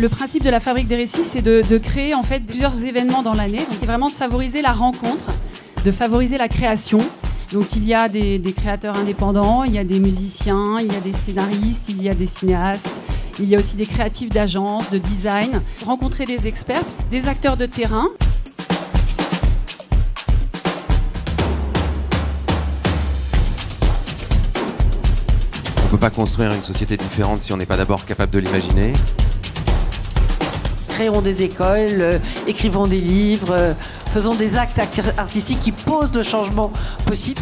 Le principe de la Fabrique des Récits, c'est de créer en fait plusieurs événements dans l'année. Donc, c'est vraiment de favoriser la rencontre, de favoriser la création. Donc il y a des créateurs indépendants, il y a des musiciens, il y a des scénaristes, il y a des cinéastes, il y a aussi des créatifs d'agence, de design. Rencontrer des experts, des acteurs de terrain. On ne peut pas construire une société différente si on n'est pas d'abord capable de l'imaginer. Créons des écoles, écrivons des livres, faisons des actes artistiques qui posent le changement possible.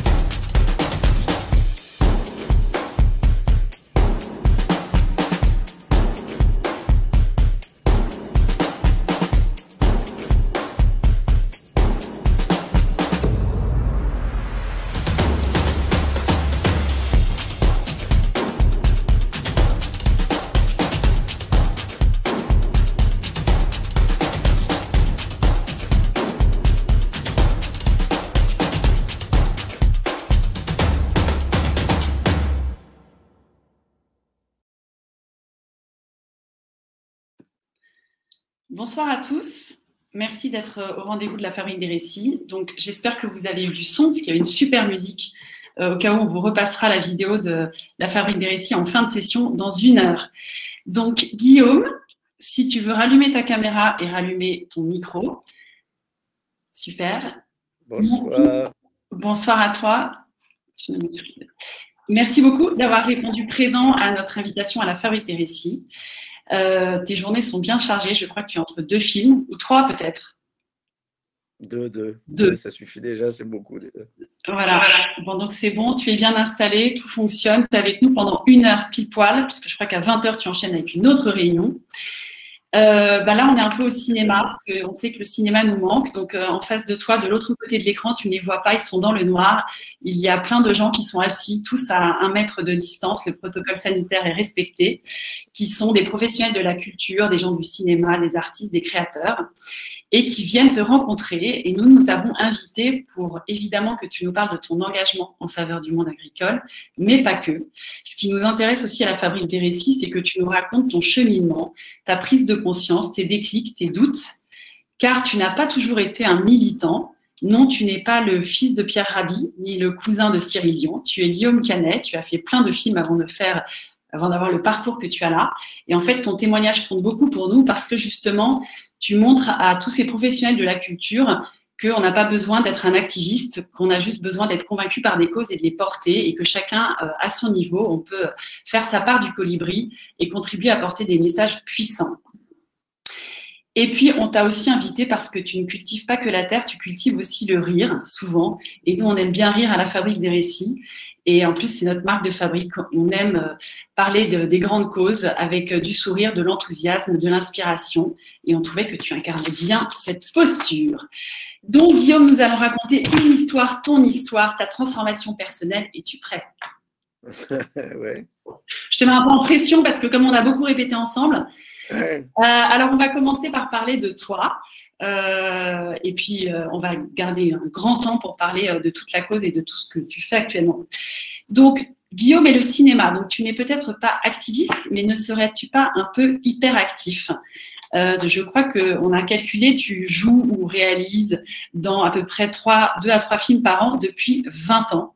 Bonsoir à tous, merci d'être au rendez-vous de la Fabrique des Récits. Donc j'espère que vous avez eu du son, parce qu'il y avait une super musique, au cas où on vous repassera la vidéo de la Fabrique des Récits en fin de session dans 1 heure. Donc Guillaume, si tu veux rallumer ta caméra et rallumer ton micro. Super. Bonsoir. Bonsoir à toi. Merci beaucoup d'avoir répondu présent à notre invitation à la Fabrique des Récits. Tes journées sont bien chargées, je crois que tu es entre 2 films, ou 3 peut-être. Deux, ça suffit déjà, c'est beaucoup. Voilà, bon donc c'est bon, tu es bien installé, tout fonctionne, tu es avec nous pendant 1 heure pile poil, puisque je crois qu'à 20 h tu enchaînes avec une autre réunion. Là, on est un peu au cinéma, parce qu'on sait que le cinéma nous manque. Donc, en face de toi, de l'autre côté de l'écran, tu ne les vois pas, ils sont dans le noir. Il y a plein de gens qui sont assis, tous à 1 mètre de distance. Le protocole sanitaire est respecté, qui sont des professionnels de la culture, des gens du cinéma, des artistes, des créateurs, et qui viennent te rencontrer. Et nous t'avons invité pour, évidemment, que tu nous parles de ton engagement en faveur du monde agricole, mais pas que. Ce qui nous intéresse aussi à la Fabrique des Récits, c'est que tu nous racontes ton cheminement, ta prise de conscience, tes déclics, tes doutes, car tu n'as pas toujours été un militant. Non, tu n'es pas le fils de Pierre Rabhi, ni le cousin de Cyril Dion. Tu es Guillaume Canet, tu as fait plein de films avant d'avoir le parcours que tu as là. Et en fait, ton témoignage compte beaucoup pour nous parce que justement, tu montres à tous ces professionnels de la culture qu'on n'a pas besoin d'être un activiste, qu'on a juste besoin d'être convaincu par des causes et de les porter, et que chacun, à son niveau, on peut faire sa part du colibri et contribuer à porter des messages puissants. Et puis, on t'a aussi invité parce que tu ne cultives pas que la terre, tu cultives aussi le rire, souvent. Et nous, on aime bien rire à la Fabrique des Récits. Et en plus, c'est notre marque de fabrique. On aime parler des grandes causes avec du sourire, de l'enthousiasme, de l'inspiration. Et on trouvait que tu incarnais bien cette posture. Donc, Guillaume, nous allons raconter une histoire, ton histoire, ta transformation personnelle. Es-tu prêt? Ouais. Je te mets un peu en pression parce que comme on a beaucoup répété ensemble, Ouais. alors on va commencer par parler de toi. Et puis, on va garder un grand temps pour parler de toute la cause et de tout ce que tu fais actuellement. Donc, Guillaume et le cinéma. Donc, tu n'es peut-être pas activiste, mais ne serais-tu pas un peu hyperactif? Je crois qu'on a calculé, tu joues ou réalises dans à peu près 2 à 3 films par an depuis 20 ans.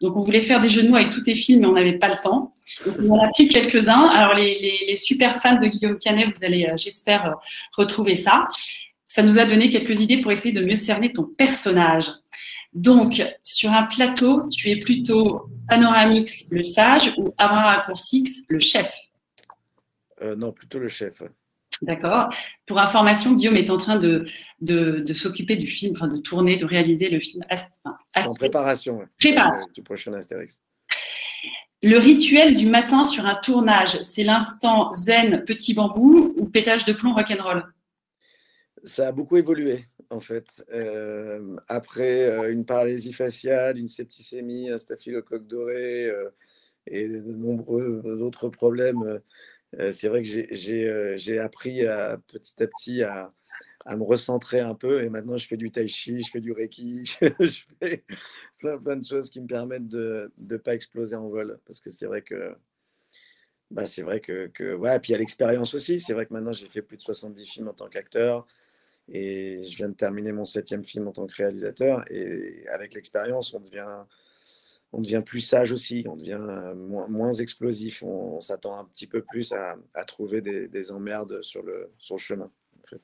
Donc, on voulait faire des jeux de mots avec tous tes films, mais on n'avait pas le temps. Donc, on en a pris quelques-uns. Alors, les super fans de Guillaume Canet, vous allez, j'espère, retrouver ça. Ça nous a donné quelques idées pour essayer de mieux cerner ton personnage. Donc, sur un plateau, tu es plutôt Panoramix, le sage, ou Abrara Coursix, le chef? Non, plutôt le chef. D'accord. Pour information, Guillaume est en train de s'occuper du film, enfin de tourner, de réaliser le film En préparation. Du prochain Astérix. Le rituel du matin sur un tournage, c'est l'instant zen petit bambou ou pétage de plomb rock'n'roll? Ça a beaucoup évolué, en fait. Après une paralysie faciale, une septicémie, un staphylocoque doré et de nombreux autres problèmes, c'est vrai que j'ai appris petit à petit à me recentrer un peu. Et maintenant, je fais du tai chi, je fais du reiki, je fais plein de choses qui me permettent de ne pas exploser en vol. Parce que c'est vrai que bah, c'est vrai ouais, puis il y a l'expérience aussi. C'est vrai que maintenant, j'ai fait plus de 70 films en tant qu'acteur et je viens de terminer mon 7e film en tant que réalisateur. Et avec l'expérience, on devient plus sage aussi, on devient moins explosif, on s'attend un petit peu plus à trouver des emmerdes sur le chemin. En fait.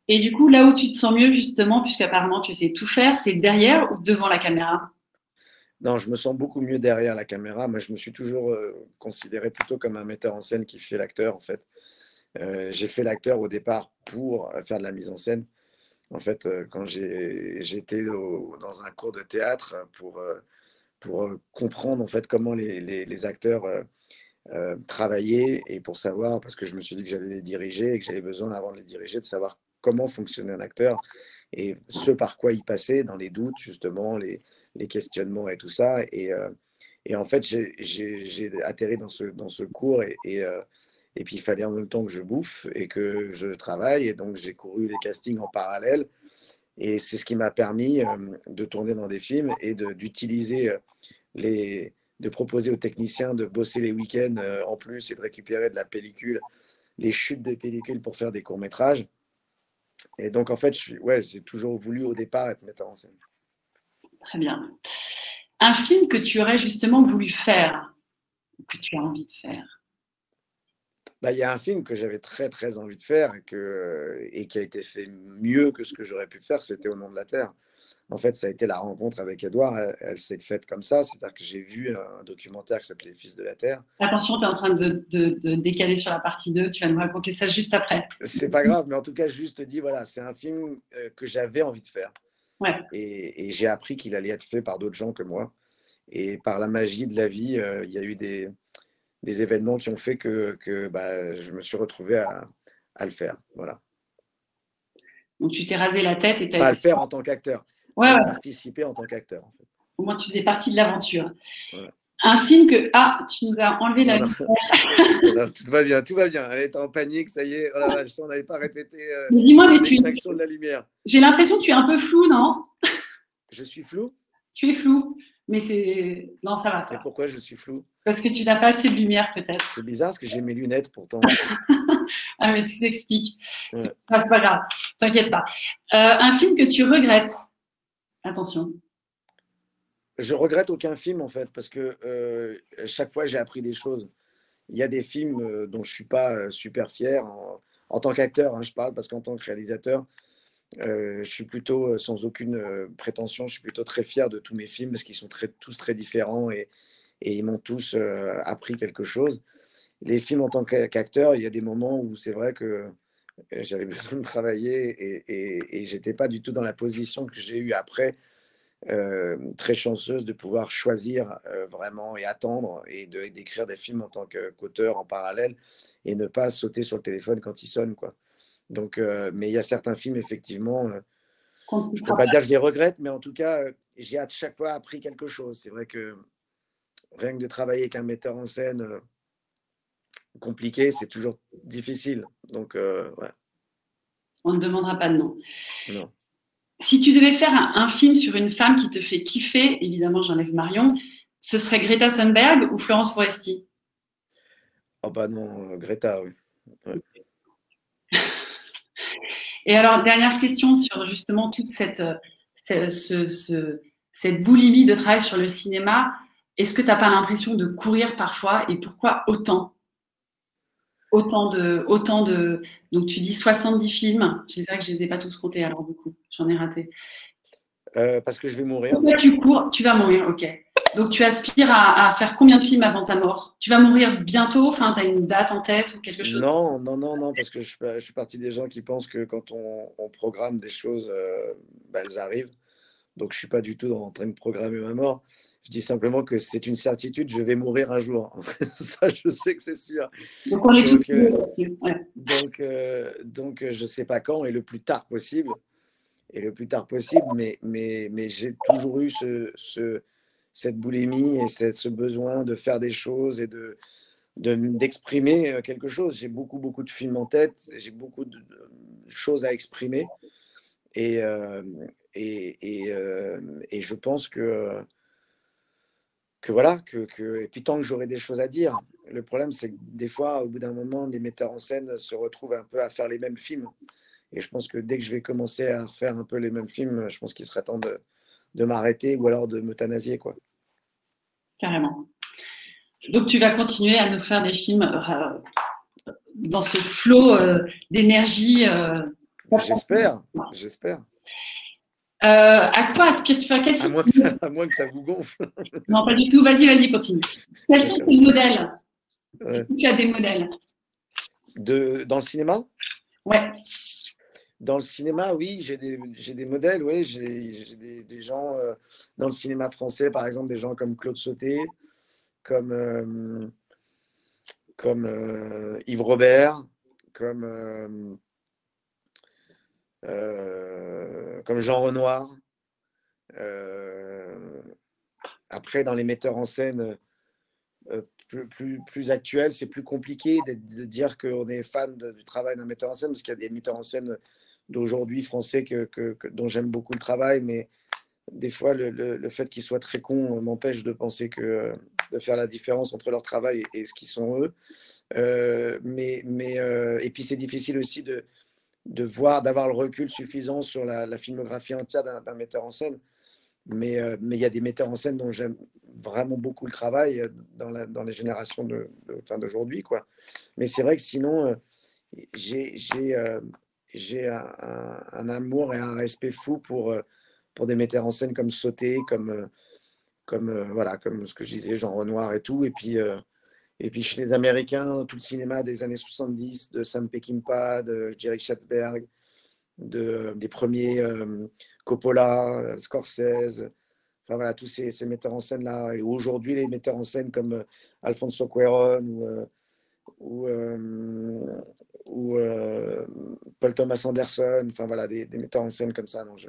Et du coup, là où tu te sens mieux, justement, puisqu'apparemment tu sais tout faire, c'est derrière ou devant la caméra? Non, je me sens beaucoup mieux derrière la caméra. Moi, je me suis toujours considéré plutôt comme un metteur en scène qui fait l'acteur, en fait. J'ai fait l'acteur au départ pour faire de la mise en scène. En fait, quand j'étais dans un cours de théâtre pour comprendre en fait comment les acteurs travaillaient et pour savoir, parce que je me suis dit que j'allais les diriger et que j'avais besoin, avant de les diriger, de savoir comment fonctionnait un acteur et ce par quoi il passait dans les doutes, justement, les questionnements et tout ça. Et en fait, j'ai atterri dans ce cours et puis il fallait en même temps que je bouffe et que je travaille. Et donc, j'ai couru les castings en parallèle. Et c'est ce qui m'a permis de tourner dans des films et d'utiliser de proposer aux techniciens de bosser les week-ends en plus et de récupérer de la pellicule, les chutes de pellicule pour faire des courts-métrages. Et donc, en fait, ouais, j'ai toujours voulu au départ être metteur en scène. Très bien. Un film que tu aurais justement voulu faire, que tu as envie de faire? Bah, il y a un film que j'avais très très envie de faire et qui a été fait mieux que ce que j'aurais pu faire, c'était Au nom de la Terre. En fait, ça a été la rencontre avec Edouard. Elle s'est faite comme ça, c'est-à-dire que j'ai vu un documentaire qui s'appelait Les Fils de la Terre. Attention, tu es en train de décaler sur la partie 2, tu vas nous raconter ça juste après. C'est pas grave, mais en tout cas, je juste te dis, voilà, c'est un film que j'avais envie de faire. Ouais. Et j'ai appris qu'il allait être fait par d'autres gens que moi. Et par la magie de la vie, il y a eu des événements qui ont fait que bah, je me suis retrouvé à le faire. Voilà. Donc tu t'es rasé la tête et tu as Enfin, à le faire en tant qu'acteur. Ouais, à ouais. participer en tant qu'acteur, en fait. Au moins tu faisais partie de l'aventure. Voilà. Un film que... Ah, tu nous as enlevé la lumière. Non, tout va bien, tout va bien. Elle est en panique, ça y est. Oh la vache, on n'avait pas répété Mais dis-moi, mais l'extinction de la lumière. J'ai l'impression que tu es un peu flou, non? Je suis flou? Tu es flou. Mais c'est... Non, ça va, ça Et va. pourquoi je suis flou? Parce que tu n'as pas assez de lumière, peut-être. C'est bizarre parce que j'ai mes lunettes pourtant. Ah, mais tout s'explique. Ouais. C'est pas grave, t'inquiète pas. Un film que tu regrettes? Attention. Je regrette aucun film en fait parce que chaque fois j'ai appris des choses. Il y a des films dont je suis pas super fier en tant qu'acteur, hein, je parle parce qu'en tant que réalisateur, je suis plutôt sans aucune prétention, je suis plutôt très fier de tous mes films parce qu'ils sont tous très différents et ils m'ont tous appris quelque chose. Les films en tant qu'acteur, il y a des moments où c'est vrai que j'avais besoin de travailler et j'étais pas du tout dans la position que j'ai eue après. Très chanceuse de pouvoir choisir vraiment et attendre et d'écrire des films en tant qu'auteur en parallèle et ne pas sauter sur le téléphone quand il sonne, quoi. Donc, mais il y a certains films, effectivement, je ne peux pas dire que je les regrette, mais en tout cas, j'ai à chaque fois appris quelque chose. C'est vrai que rien que de travailler avec un metteur en scène compliqué, c'est toujours difficile. Donc, ouais. On ne demandera pas de nom. Non. Si tu devais faire un film sur une femme qui te fait kiffer, évidemment j'enlève Marion, ce serait Greta Thunberg ou Florence Foresti? Oh bah non, Greta, oui. Ouais. Et alors, dernière question sur justement toute cette boulimie de travail sur le cinéma. Est-ce que tu n'as pas l'impression de courir parfois et pourquoi autant? Autant de... Donc, tu dis 70 films. Je sais que je ne les ai pas tous comptés, alors beaucoup. J'en ai raté. Parce que je vais mourir. Pourquoi tu cours? Tu vas mourir, ok. Donc, tu aspires à faire combien de films avant ta mort? Tu vas mourir bientôt? Enfin, tu as une date en tête ou quelque chose? Non, parce que je suis partie des gens qui pensent que quand on programme des choses, bah, elles arrivent. Donc, je ne suis pas du tout en train de programmer ma mort. Je dis simplement que c'est une certitude, je vais mourir un jour. Ça, je sais que c'est sûr. Donc, on est tous là-dessus. Ouais. Donc, je ne sais pas quand et le plus tard possible. Mais j'ai toujours eu cette boulimie et ce besoin de faire des choses et d'exprimer quelque chose. J'ai beaucoup de films en tête, j'ai beaucoup de choses à exprimer. Et je pense que voilà, et puis tant que j'aurai des choses à dire. Le problème, c'est que des fois, au bout d'un moment, les metteurs en scène se retrouvent un peu à faire les mêmes films. Et je pense que dès que je vais commencer à refaire un peu les mêmes films, je pense qu'il serait temps de m'arrêter ou alors de m'euthanasier, quoi. Carrément. Donc, tu vas continuer à nous faire des films dans ce flot d'énergie. J'espère. À quoi aspires-tu? À moins que ça vous gonfle. Non, pas du tout. Vas-y, continue. Quels sont tes modèles? Est-ce que tu as des modèles? Dans le cinéma? Ouais. Dans le cinéma, oui, j'ai des modèles, oui, j'ai des gens dans le cinéma français, par exemple, des gens comme Claude Sauté, comme Yves Robert, comme Jean Renoir. Après, dans les metteurs en scène plus actuels, c'est plus compliqué de dire qu'on est fan du travail d'un metteur en scène, parce qu'il y a des metteurs en scène d'aujourd'hui français dont j'aime beaucoup le travail, mais des fois, le fait qu'ils soient très cons m'empêche de penser de faire la différence entre leur travail et ce qu'ils sont eux. Et puis, c'est difficile aussi d'avoir le recul suffisant sur la filmographie entière d'un metteur en scène. Mais il y a des metteurs en scène dont j'aime vraiment beaucoup le travail dans les générations d'aujourd'hui, quoi. Mais c'est vrai que sinon, j'ai un amour et un respect fou pour des metteurs en scène comme Sauté, comme ce que je disais, Jean Renoir et tout. Et puis chez les Américains, tout le cinéma des années 70, de Sam Peckinpah, de Jerry Schatzberg, des premiers Coppola, Scorsese, enfin voilà, tous ces metteurs en scène là. Et aujourd'hui, les metteurs en scène comme Alfonso Cuarón ou Paul Thomas Anderson, enfin voilà, des metteurs en scène comme ça, dont je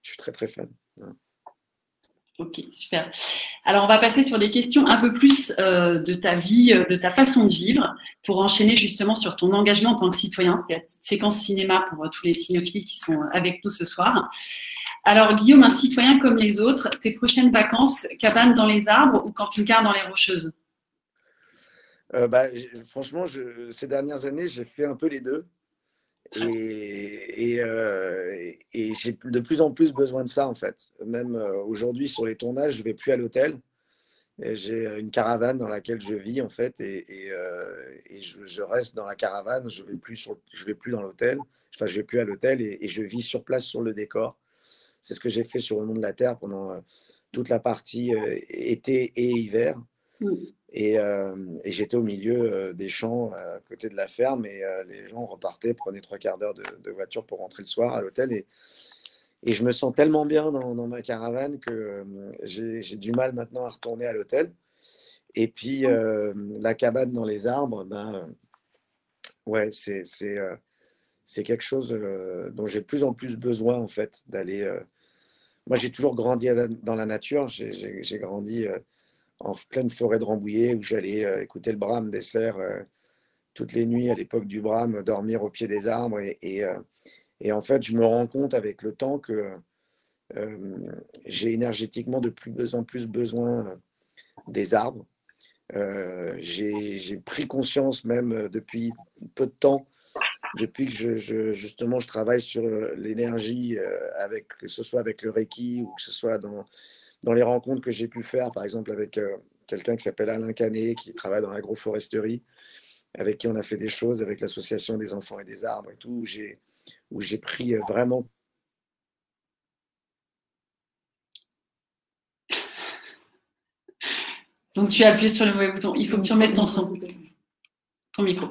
suis très très fan. Ok, super. Alors, on va passer sur des questions un peu plus de ta vie, de ta façon de vivre, pour enchaîner justement sur ton engagement en tant que citoyen. C'est la petite séquence cinéma pour tous les cinéphiles qui sont avec nous ce soir. Alors, Guillaume, un citoyen comme les autres, tes prochaines vacances, cabane dans les arbres ou camping-car dans les Rocheuses? Franchement, ces dernières années, j'ai fait un peu les deux. Et j'ai de plus en plus besoin de ça, en fait. Même aujourd'hui, sur les tournages, je ne vais plus à l'hôtel. J'ai une caravane dans laquelle je vis, en fait, et je reste dans la caravane. Je vais plus dans l'hôtel. Enfin, je vais plus à l'hôtel et je vis sur place sur le décor. C'est ce que j'ai fait sur le Nom de la Terre pendant toute la partie été et hiver. Et j'étais au milieu des champs à côté de la ferme et les gens repartaient, prenaient 3/4 d'heure de voiture pour rentrer le soir à l'hôtel. Et je me sens tellement bien dans ma caravane que j'ai du mal maintenant à retourner à l'hôtel. Et puis la cabane dans les arbres, ouais, c'est quelque chose dont j'ai de plus en plus besoin, en fait, d'aller. Moi, j'ai toujours grandi dans la nature. J'ai grandi en pleine forêt de Rambouillet où j'allais écouter le brame des cerfs toutes les nuits à l'époque du brame, dormir au pied des arbres. Et en fait, je me rends compte avec le temps que j'ai énergétiquement de plus en plus besoin des arbres. J'ai pris conscience même depuis peu de temps, depuis que justement je travaille sur l'énergie, que ce soit avec le Reiki ou que ce soit dans les rencontres que j'ai pu faire, par exemple avec quelqu'un qui s'appelle Alain Canet, qui travaille dans l'agroforesterie, avec qui on a fait des choses avec l'association des enfants et des arbres et tout, où j'ai pris vraiment. Donc tu as appuyé sur le mauvais bouton. Il faut que tu remettes ton son, ton micro.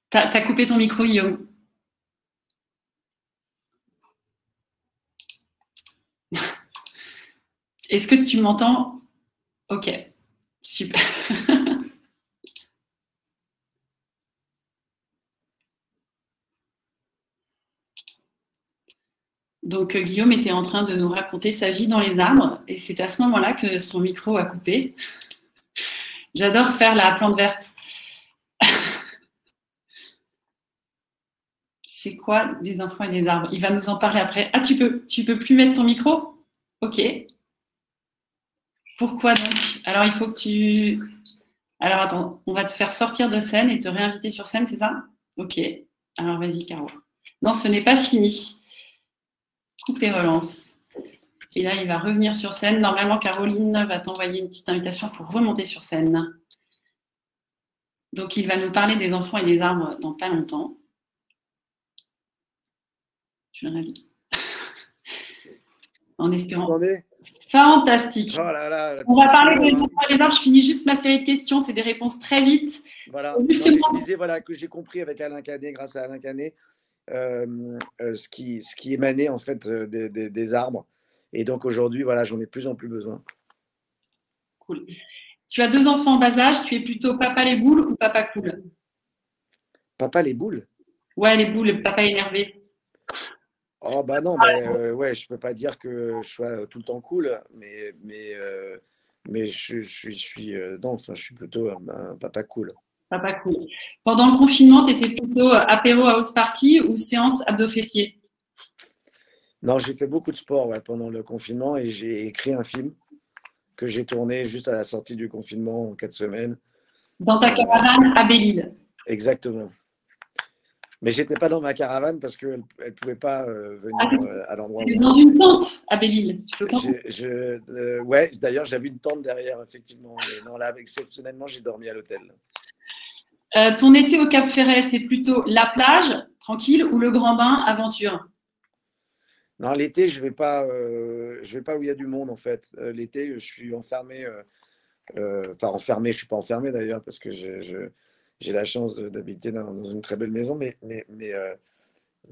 T'as coupé ton micro, Guillaume. Est-ce que tu m'entends? Ok, super. Donc Guillaume était en train de nous raconter sa vie dans les arbres et c'est à ce moment-là que son micro a coupé. J'adore faire la plante verte. C'est quoi des enfants et des arbres? Il va nous en parler après. Ah, tu peux plus mettre ton micro? Ok. Pourquoi donc? Alors, il faut que tu… Alors, attends, on va te faire sortir de scène et te réinviter sur scène, c'est ça? Ok. Alors, vas-y, Caro. Non, ce n'est pas fini. Coupe et relance. Et là, il va revenir sur scène. Normalement, Caroline va t'envoyer une petite invitation pour remonter sur scène. Donc, il va nous parler des enfants et des arbres dans pas longtemps. Je le réinvite. En espérant… Attendez. Fantastique. Oh là là, On va parler des enfants et des arbres. Je finis juste ma série de questions. C'est des réponses très vite. Voilà. Justement. Non, je disais voilà, que j'ai compris avec Alain Canet, grâce à Alain Canet, ce qui émanait en fait des arbres. Et donc aujourd'hui, voilà, j'en ai de plus en plus besoin. Cool. Tu as 2 enfants en bas âge. Tu es plutôt papa les boules ou papa cool? Papa les boules? Ouais, les boules, papa énervé. Oh bah non, mais ouais, je peux pas dire que je sois tout le temps cool, mais je suis non, enfin, je suis plutôt un papa cool. Papa cool. Pendant le confinement, tu étais plutôt apéro house party ou séance abdos fessiers? Non, j'ai fait beaucoup de sport ouais, pendant le confinement et j'ai écrit un film que j'ai tourné juste à la sortie du confinement en 4 semaines. Dans ta caravane à Belle-Île. Exactement. Mais j'étais pas dans ma caravane parce qu'elle ne pouvait pas venir à l'endroit où… Dans une tente à Belle-Île. Tu peux comprendre? Ouais, d'ailleurs, j'avais une tente derrière, effectivement. Mais non, là, exceptionnellement, j'ai dormi à l'hôtel. Ton été au Cap Ferret, c'est plutôt la plage, tranquille, ou le grand bain, aventure? Non, l'été, je vais pas où il y a du monde, en fait. L'été, je suis enfermé. Enfin, enfermé, je suis pas enfermé d'ailleurs, parce que j'ai la chance d'habiter dans une très belle maison, mais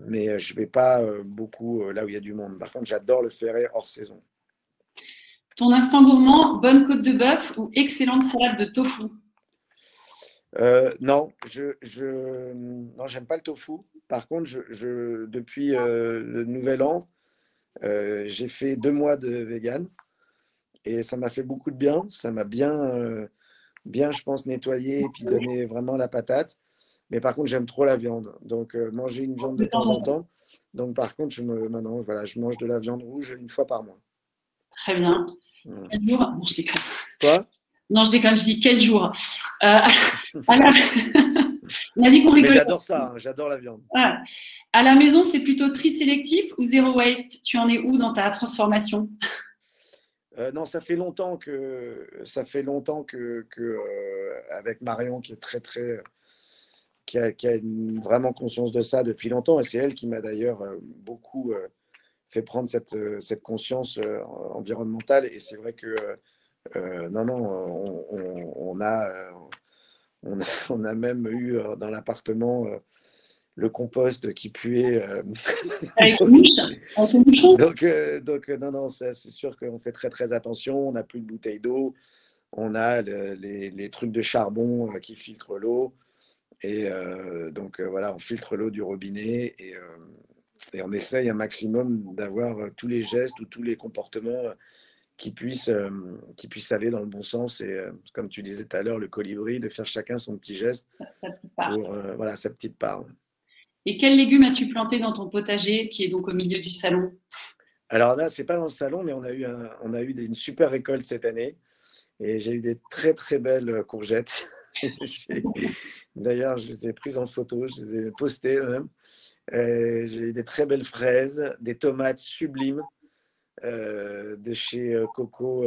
je vais pas beaucoup là où il y a du monde. Par contre, j'adore le Ferret hors saison. Ton instant gourmand, bonne côte de bœuf ou excellente salade de tofu? Non, non, j'aime pas le tofu. Par contre, depuis le nouvel an, j'ai fait 2 mois de vegan et ça m'a fait beaucoup de bien. Ça m'a bien, je pense, nettoyé et puis donné vraiment la patate. Mais par contre, j'aime trop la viande. Donc, manger une viande de temps en temps. Donc, par contre, maintenant, voilà, je mange de la viande rouge 1 fois par mois. Très bien. Voilà. Quel jour? Non, je déconne. Quoi? Non, je déconne, je dis quel jour. On a dit qu'on rigolait. Mais j'adore ça, hein, j'adore la viande. Voilà. À la maison, c'est plutôt tri sélectif ou zéro waste? Tu en es où dans ta transformation? Non, ça fait longtemps que avec Marion qui est qui a vraiment conscience de ça depuis longtemps, et c'est elle qui m'a d'ailleurs beaucoup fait prendre cette conscience environnementale. Et c'est vrai que on a même eu dans l'appartement le compost qui puait. Avec une mouche. Donc non, c'est sûr qu'on fait très très attention. On n'a plus de bouteilles d'eau. On a les trucs de charbon qui filtrent l'eau. Et donc voilà, on filtre l'eau du robinet et on essaye un maximum d'avoir tous les gestes ou tous les comportements qui puissent aller dans le bon sens. Et comme tu disais tout à l'heure, le colibri, de faire chacun son petit geste sa petite part. Pour voilà, sa petite part. Et quels légumes as-tu planté dans ton potager qui est donc au milieu du salon? Alors là, c'est pas dans le salon, mais on a eu une super récolte cette année. Et j'ai eu des très très belles courgettes. D'ailleurs, je les ai prises en photo, je les ai postées même. J'ai eu des très belles fraises, des tomates sublimes de chez Coco,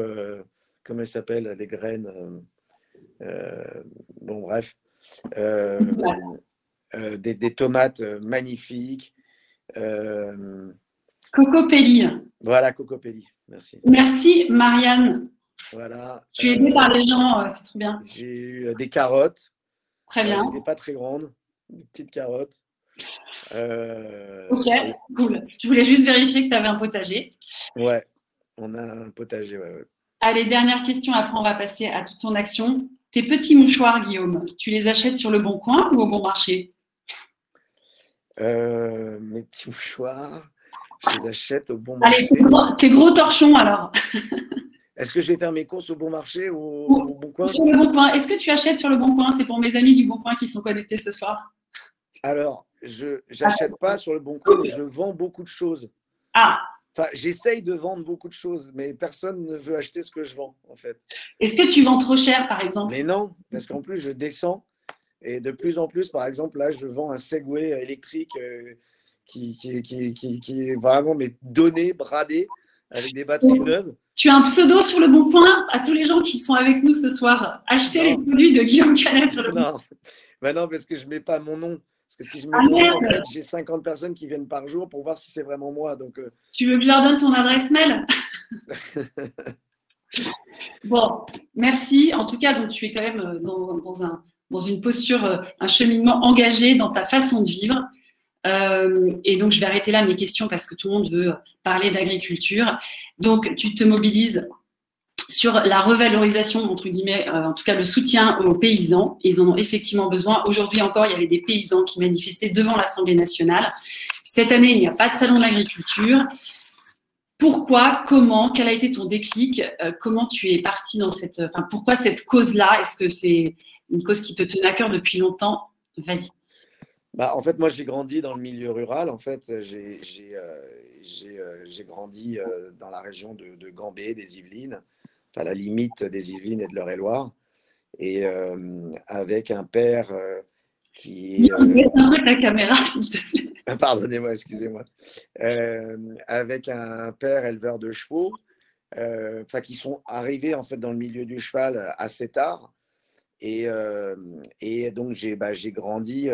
comment elles s'appellent, les graines. Bon, bref. Des tomates magnifiques. Cocopelli. Voilà, Cocopelli. Merci. Merci, Marianne. Voilà. Je suis aidée par les gens, c'est trop bien. J'ai eu des carottes. Très bien. C'était pas très grandes, des petites carottes. Ok, c'est cool. Je voulais juste vérifier que tu avais un potager. Ouais, on a un potager. Ouais. Allez, dernière question, après on va passer à toute ton action. Tes petits mouchoirs, Guillaume, tu les achètes sur le Bon Coin ou au Bon Marché? Mes petits mouchoirs, je les achète au Bon Marché. Allez, tes gros torchons alors. Est-ce que je vais faire mes courses au Bon Marché ou au Bon Coin? Sur le Bon Coin. Est-ce que tu achètes sur le Bon Coin? C'est pour mes amis du Bon Coin qui sont connectés ce soir. Alors, je n'achète pas sur le Bon Coin, mais je vends beaucoup de choses. Ah, Enfin, j'essaye de vendre beaucoup de choses, mais personne ne veut acheter ce que je vends, en fait. Est-ce que tu vends trop cher, par exemple? Mais non, parce qu'en plus, je descends. Et de plus en plus, par exemple, là, je vends un Segway électrique qui est vraiment mais donné, bradé, avec des batteries neuves. Tu as un pseudo sur Le Bon Coin à tous les gens qui sont avec nous ce soir. Achetez les produits de Guillaume Canet sur Le Bon Coin. Ben non, parce que je ne mets pas mon nom. Parce que si je mets mon nom, en fait, j'ai 50 personnes qui viennent par jour pour voir si c'est vraiment moi. Donc, Tu veux que je leur donne ton adresse mail? Bon, merci. En tout cas, donc, tu es quand même dans une posture, un cheminement engagé dans ta façon de vivre. Et donc, je vais arrêter là mes questions parce que tout le monde veut parler d'agriculture. Donc, tu te mobilises sur la revalorisation, entre guillemets, en tout cas le soutien aux paysans. Ils en ont effectivement besoin. Aujourd'hui encore, il y avait des paysans qui manifestaient devant l'Assemblée nationale. Cette année, il n'y a pas de salon de l'agriculture. Pourquoi, comment, quel a été ton déclic? Comment tu es parti dans pourquoi cette cause-là? Est-ce que c'est une cause qui te tenait à cœur depuis longtemps? Vas-y. Bah, en fait, moi, j'ai grandi dans le milieu rural. En fait, j'ai grandi dans la région de Gambé, des Yvelines, à la limite des Yvelines et de l'Eure-et-Loire, et avec un père qui est… Baisse un peu ta caméra, s'il te plaît. Pardonnez-moi, excusez-moi. Avec un père éleveur de chevaux, qui sont arrivés en fait dans le milieu du cheval assez tard. Et donc, j'ai grandi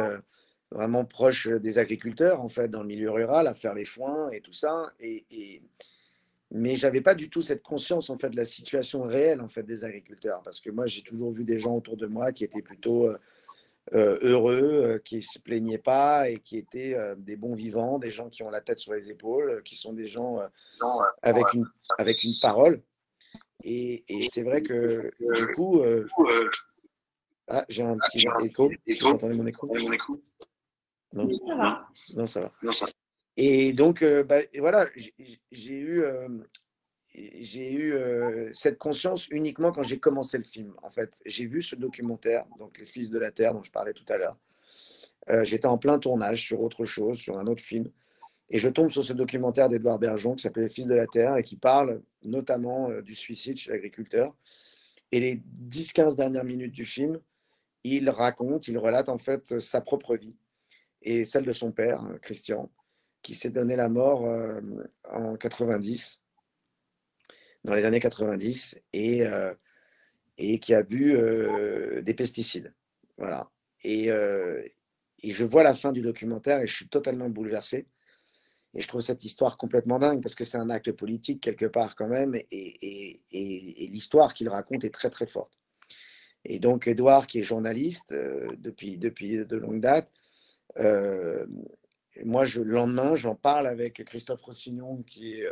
vraiment proche des agriculteurs, en fait, dans le milieu rural, à faire les foins et tout ça. Mais je n'avais pas du tout cette conscience, en fait, de la situation réelle, en fait, des agriculteurs. Parce que moi, j'ai toujours vu des gens autour de moi qui étaient plutôt heureux, qui ne se plaignaient pas et qui étaient des bons vivants, des gens qui ont la tête sur les épaules, qui sont des gens avec une parole. Et c'est vrai que, du coup… Ah, j'ai un petit écho. Vous entendez mon écho? Non, ça va. Non, ça va. Et donc, voilà, j'ai eu cette conscience uniquement quand j'ai commencé le film. En fait, j'ai vu ce documentaire, donc Les Fils de la Terre, dont je parlais tout à l'heure. J'étais en plein tournage sur autre chose, sur un autre film. Et je tombe sur ce documentaire d'Edouard Bergeon qui s'appelle Les Fils de la Terre et qui parle notamment du suicide chez l'agriculteur. Et les 10-15 dernières minutes du film, il relate en fait sa propre vie et celle de son père, Christian, qui s'est donné la mort en 90, dans les années 90, et qui a bu des pesticides. Voilà. Et je vois la fin du documentaire et je suis totalement bouleversé. Et je trouve cette histoire complètement dingue parce que c'est un acte politique quelque part quand même. Et l'histoire qu'il raconte est très, très forte. Et donc, Édouard, qui est journaliste depuis de longue date, moi, le lendemain, j'en parle avec Christophe Rossignon, qui est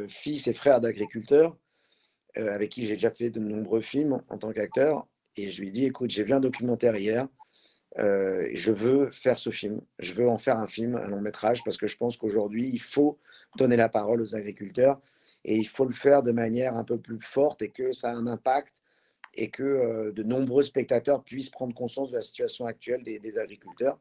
fils et frère d'agriculteurs, avec qui j'ai déjà fait de nombreux films en tant qu'acteur. Et je lui dis, écoute, j'ai vu un documentaire hier, je veux faire ce film. Je veux en faire un film, un long métrage, parce que je pense qu'aujourd'hui, il faut donner la parole aux agriculteurs et il faut le faire de manière un peu plus forte et que ça a un impact et que de nombreux spectateurs puissent prendre conscience de la situation actuelle des agriculteurs.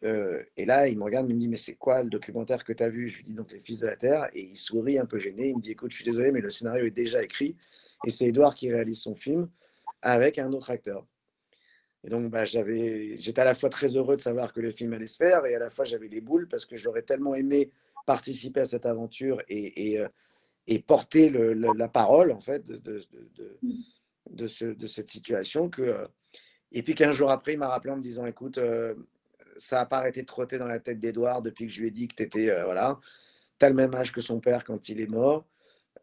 Et là, il me regarde, il me dit, mais c'est quoi le documentaire que tu as vu? Je lui dis donc Les Fils de la Terre, et il sourit un peu gêné. Il me dit, écoute, je suis désolé, mais le scénario est déjà écrit, et c'est Édouard qui réalise son film avec un autre acteur. Et donc, j'étais à la fois très heureux de savoir que le film allait se faire, et à la fois j'avais les boules, parce que j'aurais tellement aimé participer à cette aventure et porter la parole, en fait, de cette situation. Et puis 15 jours après, il m'a rappelé en me disant, écoute, ça n'a pas arrêté de trotter dans la tête d'Édouard depuis que je lui ai dit que tu étais, voilà, tu as le même âge que son père quand il est mort.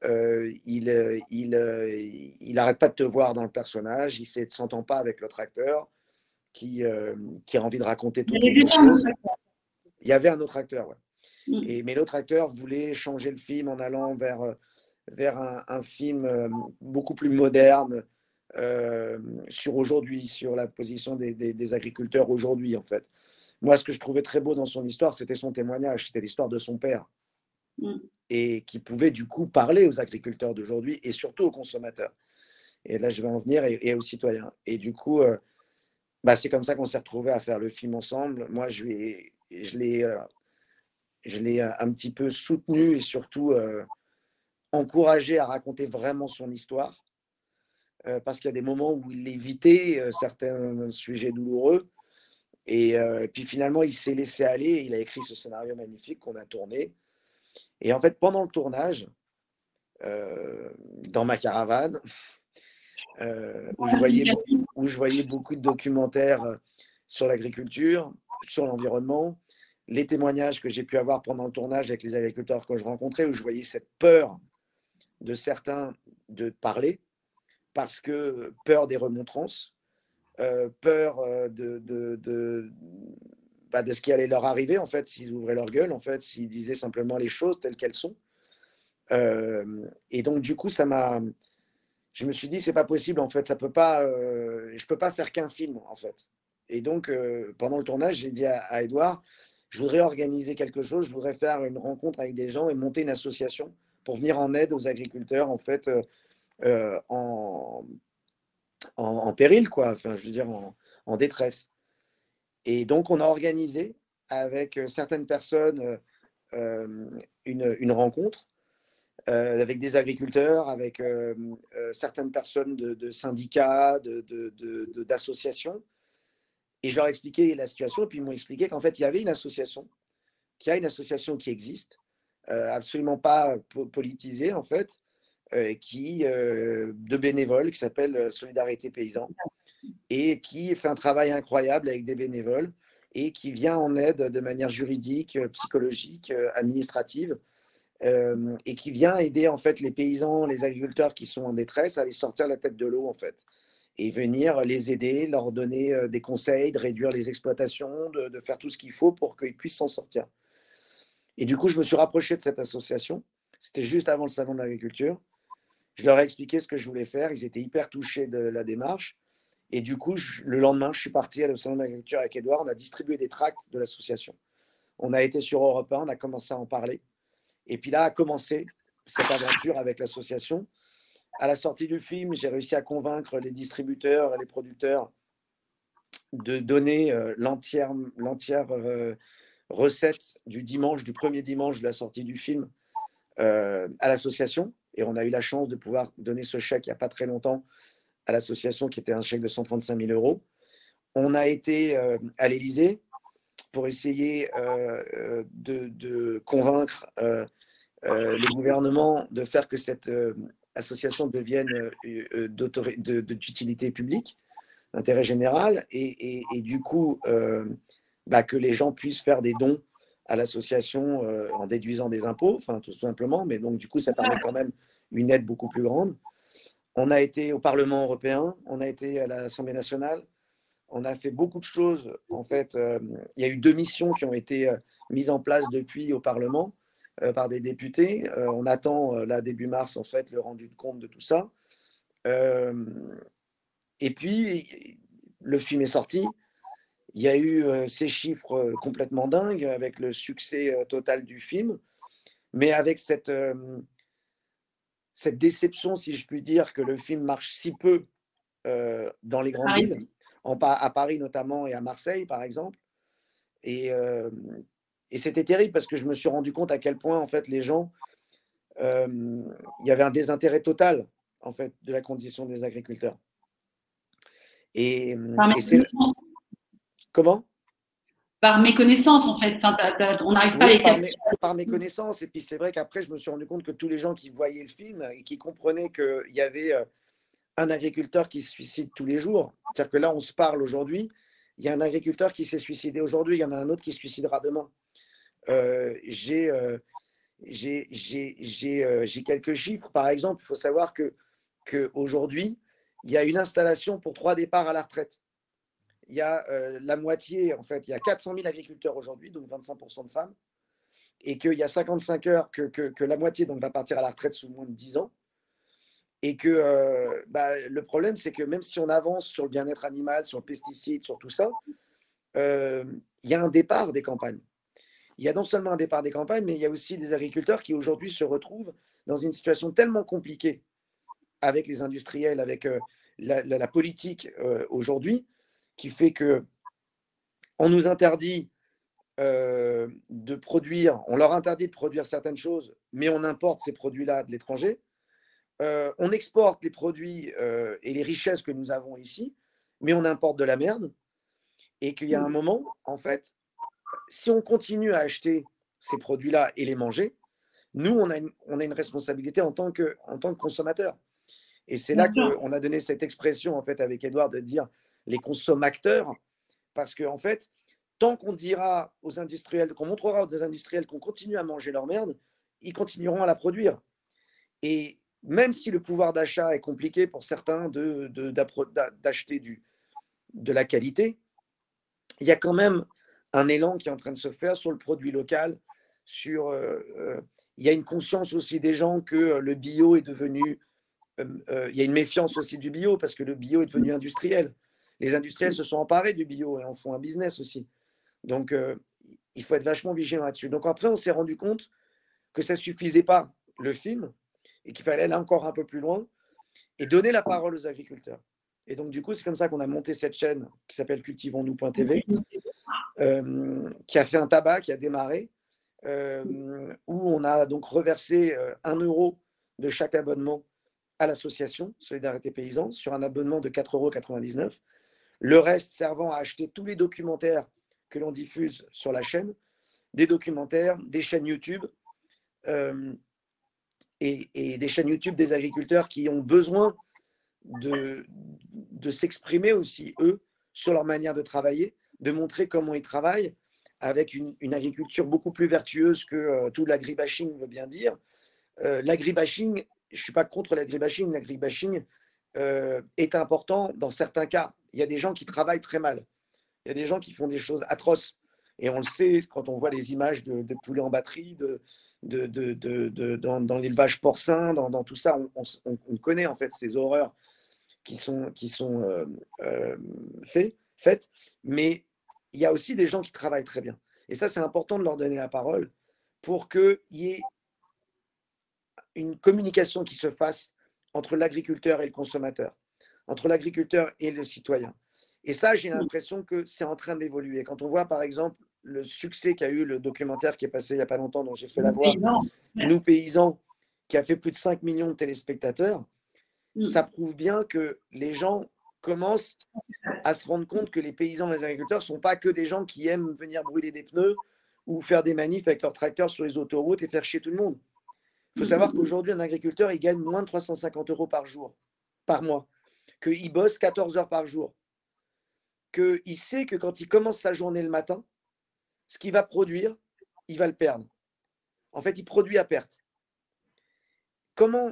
Il n'arrête pas de te voir dans le personnage, il ne s'entend pas avec l'autre acteur qui a envie de raconter toute autre chose. Il y avait un autre acteur, ouais. Mais l'autre acteur voulait changer le film en allant vers un film beaucoup plus moderne, sur aujourd'hui, sur la position des agriculteurs aujourd'hui, en fait. Moi, ce que je trouvais très beau dans son histoire, c'était son témoignage, c'était l'histoire de son père. Et qui pouvait du coup parler aux agriculteurs d'aujourd'hui et surtout aux consommateurs. Et là, je vais en venir, et aux citoyens. Et du coup, c'est comme ça qu'on s'est retrouvés à faire le film ensemble. Moi, je l'ai Je l'ai un petit peu soutenu et surtout encouragé à raconter vraiment son histoire. Parce qu'il y a des moments où il évitait certains sujets douloureux. Et puis finalement, il s'est laissé aller. Et il a écrit ce scénario magnifique qu'on a tourné. Et en fait, pendant le tournage, dans ma caravane, où je voyais beaucoup de documentaires sur l'agriculture, sur l'environnement, les témoignages que j'ai pu avoir pendant le tournage avec les agriculteurs que je rencontrais, où je voyais cette peur de certains de parler, parce que peur des remontrances, peur de ce qui allait leur arriver, en fait, s'ils ouvraient leur gueule, en fait, s'ils disaient simplement les choses telles qu'elles sont. Et donc, du coup, je me suis dit, c'est pas possible, en fait, je peux pas faire qu'un film, en fait. Et donc, pendant le tournage, j'ai dit à Edouard, je voudrais organiser quelque chose, je voudrais faire une rencontre avec des gens et monter une association pour venir en aide aux agriculteurs, en fait, en péril, quoi, enfin, je veux dire, en détresse. Et donc, on a organisé avec certaines personnes une rencontre avec des agriculteurs, avec certaines personnes de syndicats, d'associations. Et je leur ai expliqué la situation, et puis ils m'ont expliqué qu'en fait, il y avait une association, qui existe, absolument pas politisée, en fait, de bénévoles, qui s'appelle Solidarité Paysan, et qui fait un travail incroyable avec des bénévoles, et qui vient en aide de manière juridique, psychologique, administrative, et qui vient aider en fait les paysans, les agriculteurs qui sont en détresse à les sortir la tête de l'eau, en fait, et venir les aider, leur donner des conseils, de réduire les exploitations, de faire tout ce qu'il faut pour qu'ils puissent s'en sortir. Et du coup, je me suis rapproché de cette association. C'était juste avant le salon de l'agriculture. Je leur ai expliqué ce que je voulais faire. Ils étaient hyper touchés de la démarche. Et du coup, le lendemain, je suis parti au salon de l'agriculture avec Edouard. On a distribué des tracts de l'association. On a été sur Europe 1, on a commencé à en parler. Et puis là a commencé cette aventure avec l'association. À la sortie du film, j'ai réussi à convaincre les distributeurs et les producteurs de donner l'entière recette du premier dimanche de la sortie du film à l'association. Et on a eu la chance de pouvoir donner ce chèque il n'y a pas très longtemps à l'association, qui était un chèque de 135 000 €. On a été à l'Élysée pour essayer de convaincre le gouvernement de faire que cette association devienne d'utilité publique, d'intérêt général, et du coup, que les gens puissent faire des dons à l'association en déduisant des impôts, enfin tout simplement, mais donc du coup, ça permet quand même une aide beaucoup plus grande. On a été au Parlement européen, on a été à l'Assemblée nationale, on a fait beaucoup de choses. En fait, il y a eu 2 missions qui ont été mises en place depuis au Parlement par des députés. On attend là début mars, en fait, le rendu de compte de tout ça. Et puis, le film est sorti. Il y a eu ces chiffres complètement dingues avec le succès total du film, mais avec cette déception, si je puis dire, que le film marche si peu dans les grandes villes, à Paris notamment et à Marseille, par exemple. Et c'était terrible parce que je me suis rendu compte à quel point, en fait, les gens, il y avait un désintérêt total, en fait, de la condition des agriculteurs. Et c'est... Comment ? Par méconnaissance, en fait. Enfin, on n'arrive pas à les capter. Par méconnaissance. Et puis c'est vrai qu'après, je me suis rendu compte que tous les gens qui voyaient le film et qui comprenaient qu'il y avait un agriculteur qui se suicide tous les jours. C'est-à-dire que là, on se parle aujourd'hui, il y a un agriculteur qui s'est suicidé aujourd'hui, il y en a un autre qui se suicidera demain. J'ai quelques chiffres. Par exemple, il faut savoir qu'aujourd'hui, il y a une installation pour 3 départs à la retraite. Il y a la moitié, en fait, il y a 400 000 agriculteurs aujourd'hui, donc 25% de femmes, et qu'il y a 55 heures que la moitié donc, va partir à la retraite sous moins de 10 ans. Et que le problème, c'est que même si on avance sur le bien-être animal, sur le pesticide, sur tout ça, il y a un départ des campagnes. Il y a non seulement un départ des campagnes, mais il y a aussi des agriculteurs qui aujourd'hui se retrouvent dans une situation tellement compliquée avec les industriels, avec la politique aujourd'hui, qui fait qu'on nous interdit de produire, on leur interdit de produire certaines choses, mais on importe ces produits-là de l'étranger. On exporte les produits et les richesses que nous avons ici, mais on importe de la merde. Et qu'il y a un moment, en fait, si on continue à acheter ces produits-là et les manger, nous, on a une responsabilité en tant que consommateur. Et c'est là qu'on a donné cette expression, en fait, avec Edouard, de dire les consommateurs, parce qu'en fait, tant qu'on dira aux industriels, qu'on montrera aux industriels qu'on continue à manger leur merde, ils continueront à la produire. Et même si le pouvoir d'achat est compliqué pour certains d'acheter de la qualité, il y a quand même un élan qui est en train de se faire sur le produit local. Il y a une conscience aussi des gens que le bio est devenu... il y a une méfiance aussi du bio parce que le bio est devenu industriel. Les industriels se sont emparés du bio et en font un business aussi. Donc, il faut être vachement vigilant là-dessus. Donc après, on s'est rendu compte que ça ne suffisait pas, le film, et qu'il fallait aller encore un peu plus loin et donner la parole aux agriculteurs. Et donc, du coup, c'est comme ça qu'on a monté cette chaîne qui s'appelle cultivons-nous.tv, qui a fait un tabac, qui a démarré, où on a donc reversé 1 euro de chaque abonnement à l'association Solidarité Paysan sur un abonnement de 4,99 €. Le reste servant à acheter tous les documentaires que l'on diffuse sur la chaîne, des documentaires, des chaînes YouTube et des chaînes YouTube des agriculteurs qui ont besoin de s'exprimer aussi, eux, sur leur manière de travailler, de montrer comment ils travaillent avec une agriculture beaucoup plus vertueuse que tout l'agribashing veut bien dire. L'agribashing, je ne suis pas contre l'agribashing, l'agribashing est important dans certains cas. Il y a des gens qui travaillent très mal. Il y a des gens qui font des choses atroces. Et on le sait quand on voit les images de poulets en batterie, dans l'élevage porcin, dans tout ça, on connaît en fait ces horreurs qui sont faites. Mais il y a aussi des gens qui travaillent très bien. Et ça, c'est important de leur donner la parole pour qu'il y ait une communication qui se fasse entre l'agriculteur et le consommateur, entre l'agriculteur et le citoyen. Et ça, j'ai l'impression que c'est en train d'évoluer. Quand on voit, par exemple, le succès qu'a eu le documentaire qui est passé il n'y a pas longtemps, dont j'ai fait la voix, Nous Paysans, qui a fait plus de 5 millions de téléspectateurs, ça prouve bien que les gens commencent à se rendre compte que les paysans et les agriculteurs ne sont pas que des gens qui aiment venir brûler des pneus ou faire des manifs avec leurs tracteurs sur les autoroutes et faire chier tout le monde. Il faut savoir qu'aujourd'hui, un agriculteur, il gagne moins de 350 € par mois, qu'il bosse 14 heures par jour, qu'il sait que quand il commence sa journée le matin, ce qu'il va produire, il va le perdre. En fait, il produit à perte. Comment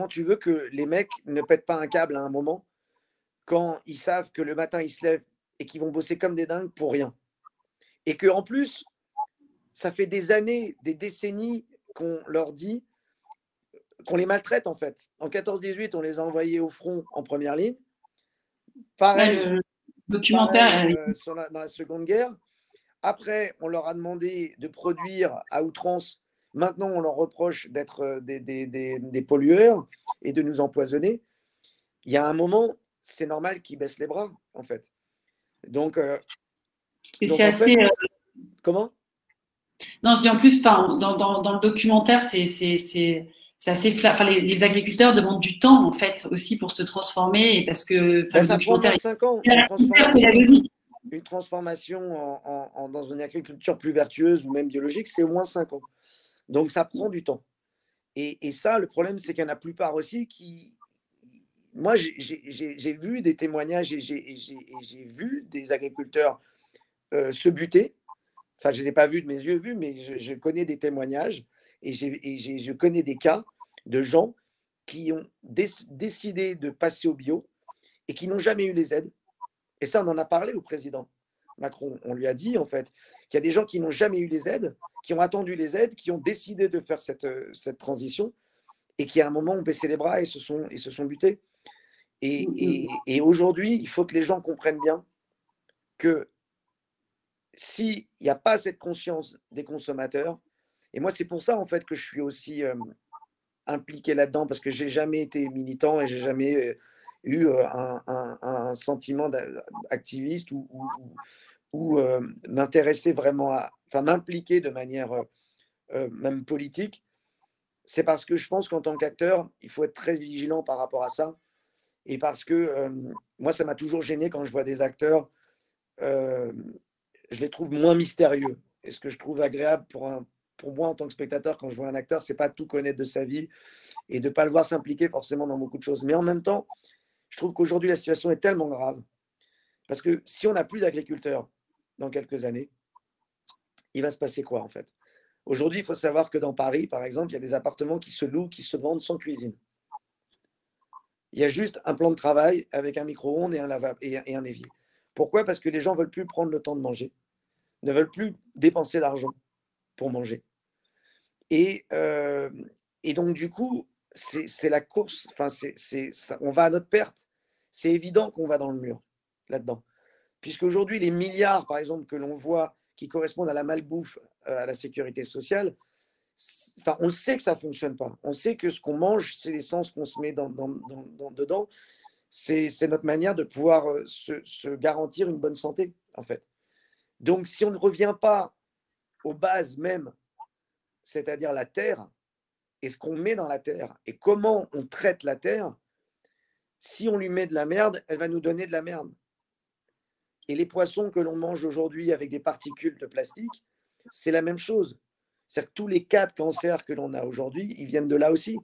tu veux que les mecs ne pètent pas un câble à un moment quand ils savent que le matin, ils se lèvent et qu'ils vont bosser comme des dingues pour rien? Et qu'en plus, ça fait des années, des décennies qu'on leur dit qu'on les maltraite en fait. En 14-18, on les a envoyés au front en première ligne. Pareil, documentaire dans la Seconde Guerre. Après, on leur a demandé de produire à outrance. Maintenant, on leur reproche d'être des pollueurs et de nous empoisonner. Il y a un moment, c'est normal qu'ils baissent les bras, en fait. Donc, c'est assez... Comment? Non, je dis en plus, dans le documentaire, c'est assez... Enfin, les agriculteurs demandent du temps, en fait, aussi pour se transformer. Et parce que, ça prend 5 ans. Une transformation dans une agriculture plus vertueuse ou même biologique, c'est au moins 5 ans. Donc, ça prend du temps. Et ça, le problème, c'est qu'il y en a la plupart aussi qui... Moi, j'ai vu des témoignages et j'ai vu des agriculteurs se buter. Enfin, je ne les ai pas vus de mes yeux vus, mais je connais des témoignages et je connais des cas de gens qui ont décidé de passer au bio et qui n'ont jamais eu les aides. Et ça, on en a parlé au président Macron. On lui a dit, en fait, qu'il y a des gens qui n'ont jamais eu les aides, qui ont attendu les aides, qui ont décidé de faire cette transition et qui, à un moment, ont baissé les bras et se sont butés. Et aujourd'hui, il faut que les gens comprennent bien que s'il n'y a pas cette conscience des consommateurs, et moi, c'est pour ça, en fait, que je suis aussi impliqué là-dedans, parce que je n'ai jamais été militant et je n'ai jamais eu un sentiment activiste ou m'intéresser vraiment enfin m'impliquer de manière même politique, c'est parce que je pense qu'en tant qu'acteur, il faut être très vigilant par rapport à ça. Et parce que moi, ça m'a toujours gêné quand je vois des acteurs, je les trouve moins mystérieux. Et ce que je trouve agréable pour moi en tant que spectateur, quand je vois un acteur, c'est pas tout connaître de sa vie et de ne pas le voir s'impliquer forcément dans beaucoup de choses. Mais en même temps, je trouve qu'aujourd'hui, la situation est tellement grave. Parce que si on n'a plus d'agriculteurs dans quelques années, il va se passer quoi en fait? Aujourd'hui, il faut savoir que dans Paris, par exemple, il y a des appartements qui se louent, qui se vendent sans cuisine. Il y a juste un plan de travail avec un micro-ondes et un lavabo et un évier. Pourquoi? Parce que les gens ne veulent plus prendre le temps de manger, ne veulent plus dépenser l'argent pour manger. Et donc, du coup, c'est la course. Enfin, on va à notre perte. C'est évident qu'on va dans le mur là-dedans. Puisqu'aujourd'hui, les milliards, par exemple, que l'on voit qui correspondent à la malbouffe, à la sécurité sociale, enfin, on sait que ça ne fonctionne pas. On sait que ce qu'on mange, c'est l'essence qu'on se met dedans. C'est notre manière de pouvoir se garantir une bonne santé, en fait. Donc, si on ne revient pas aux bases même, c'est-à-dire la terre, et ce qu'on met dans la terre, et comment on traite la terre, si on lui met de la merde, elle va nous donner de la merde. Et les poissons que l'on mange aujourd'hui avec des particules de plastique, c'est la même chose. C'est-à-dire que tous les cas de cancer que l'on a aujourd'hui, ils viennent de là aussi.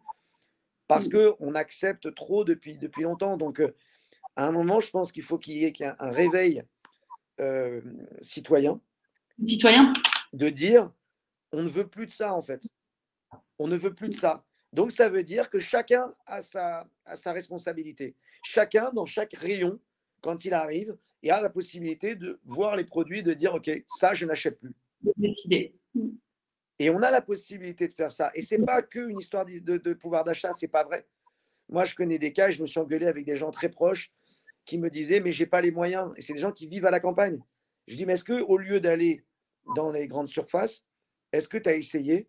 Parce qu'on accepte trop depuis longtemps. Donc, à un moment, je pense qu'il faut qu'il y ait un réveil citoyen. De dire, on ne veut plus de ça, en fait. On ne veut plus de ça. Donc, ça veut dire que chacun a sa responsabilité. Chacun, dans chaque rayon, quand il arrive, il a la possibilité de voir les produits, de dire, OK, ça, je n'achète plus. De décider. Et on a la possibilité de faire ça. Et ce n'est pas qu'une histoire de pouvoir d'achat, ce n'est pas vrai. Moi, je connais des cas, et je me suis engueulé avec des gens très proches qui me disaient, mais je n'ai pas les moyens. Et c'est des gens qui vivent à la campagne. Je dis, mais est-ce qu'au lieu d'aller dans les grandes surfaces, est-ce que tu as essayé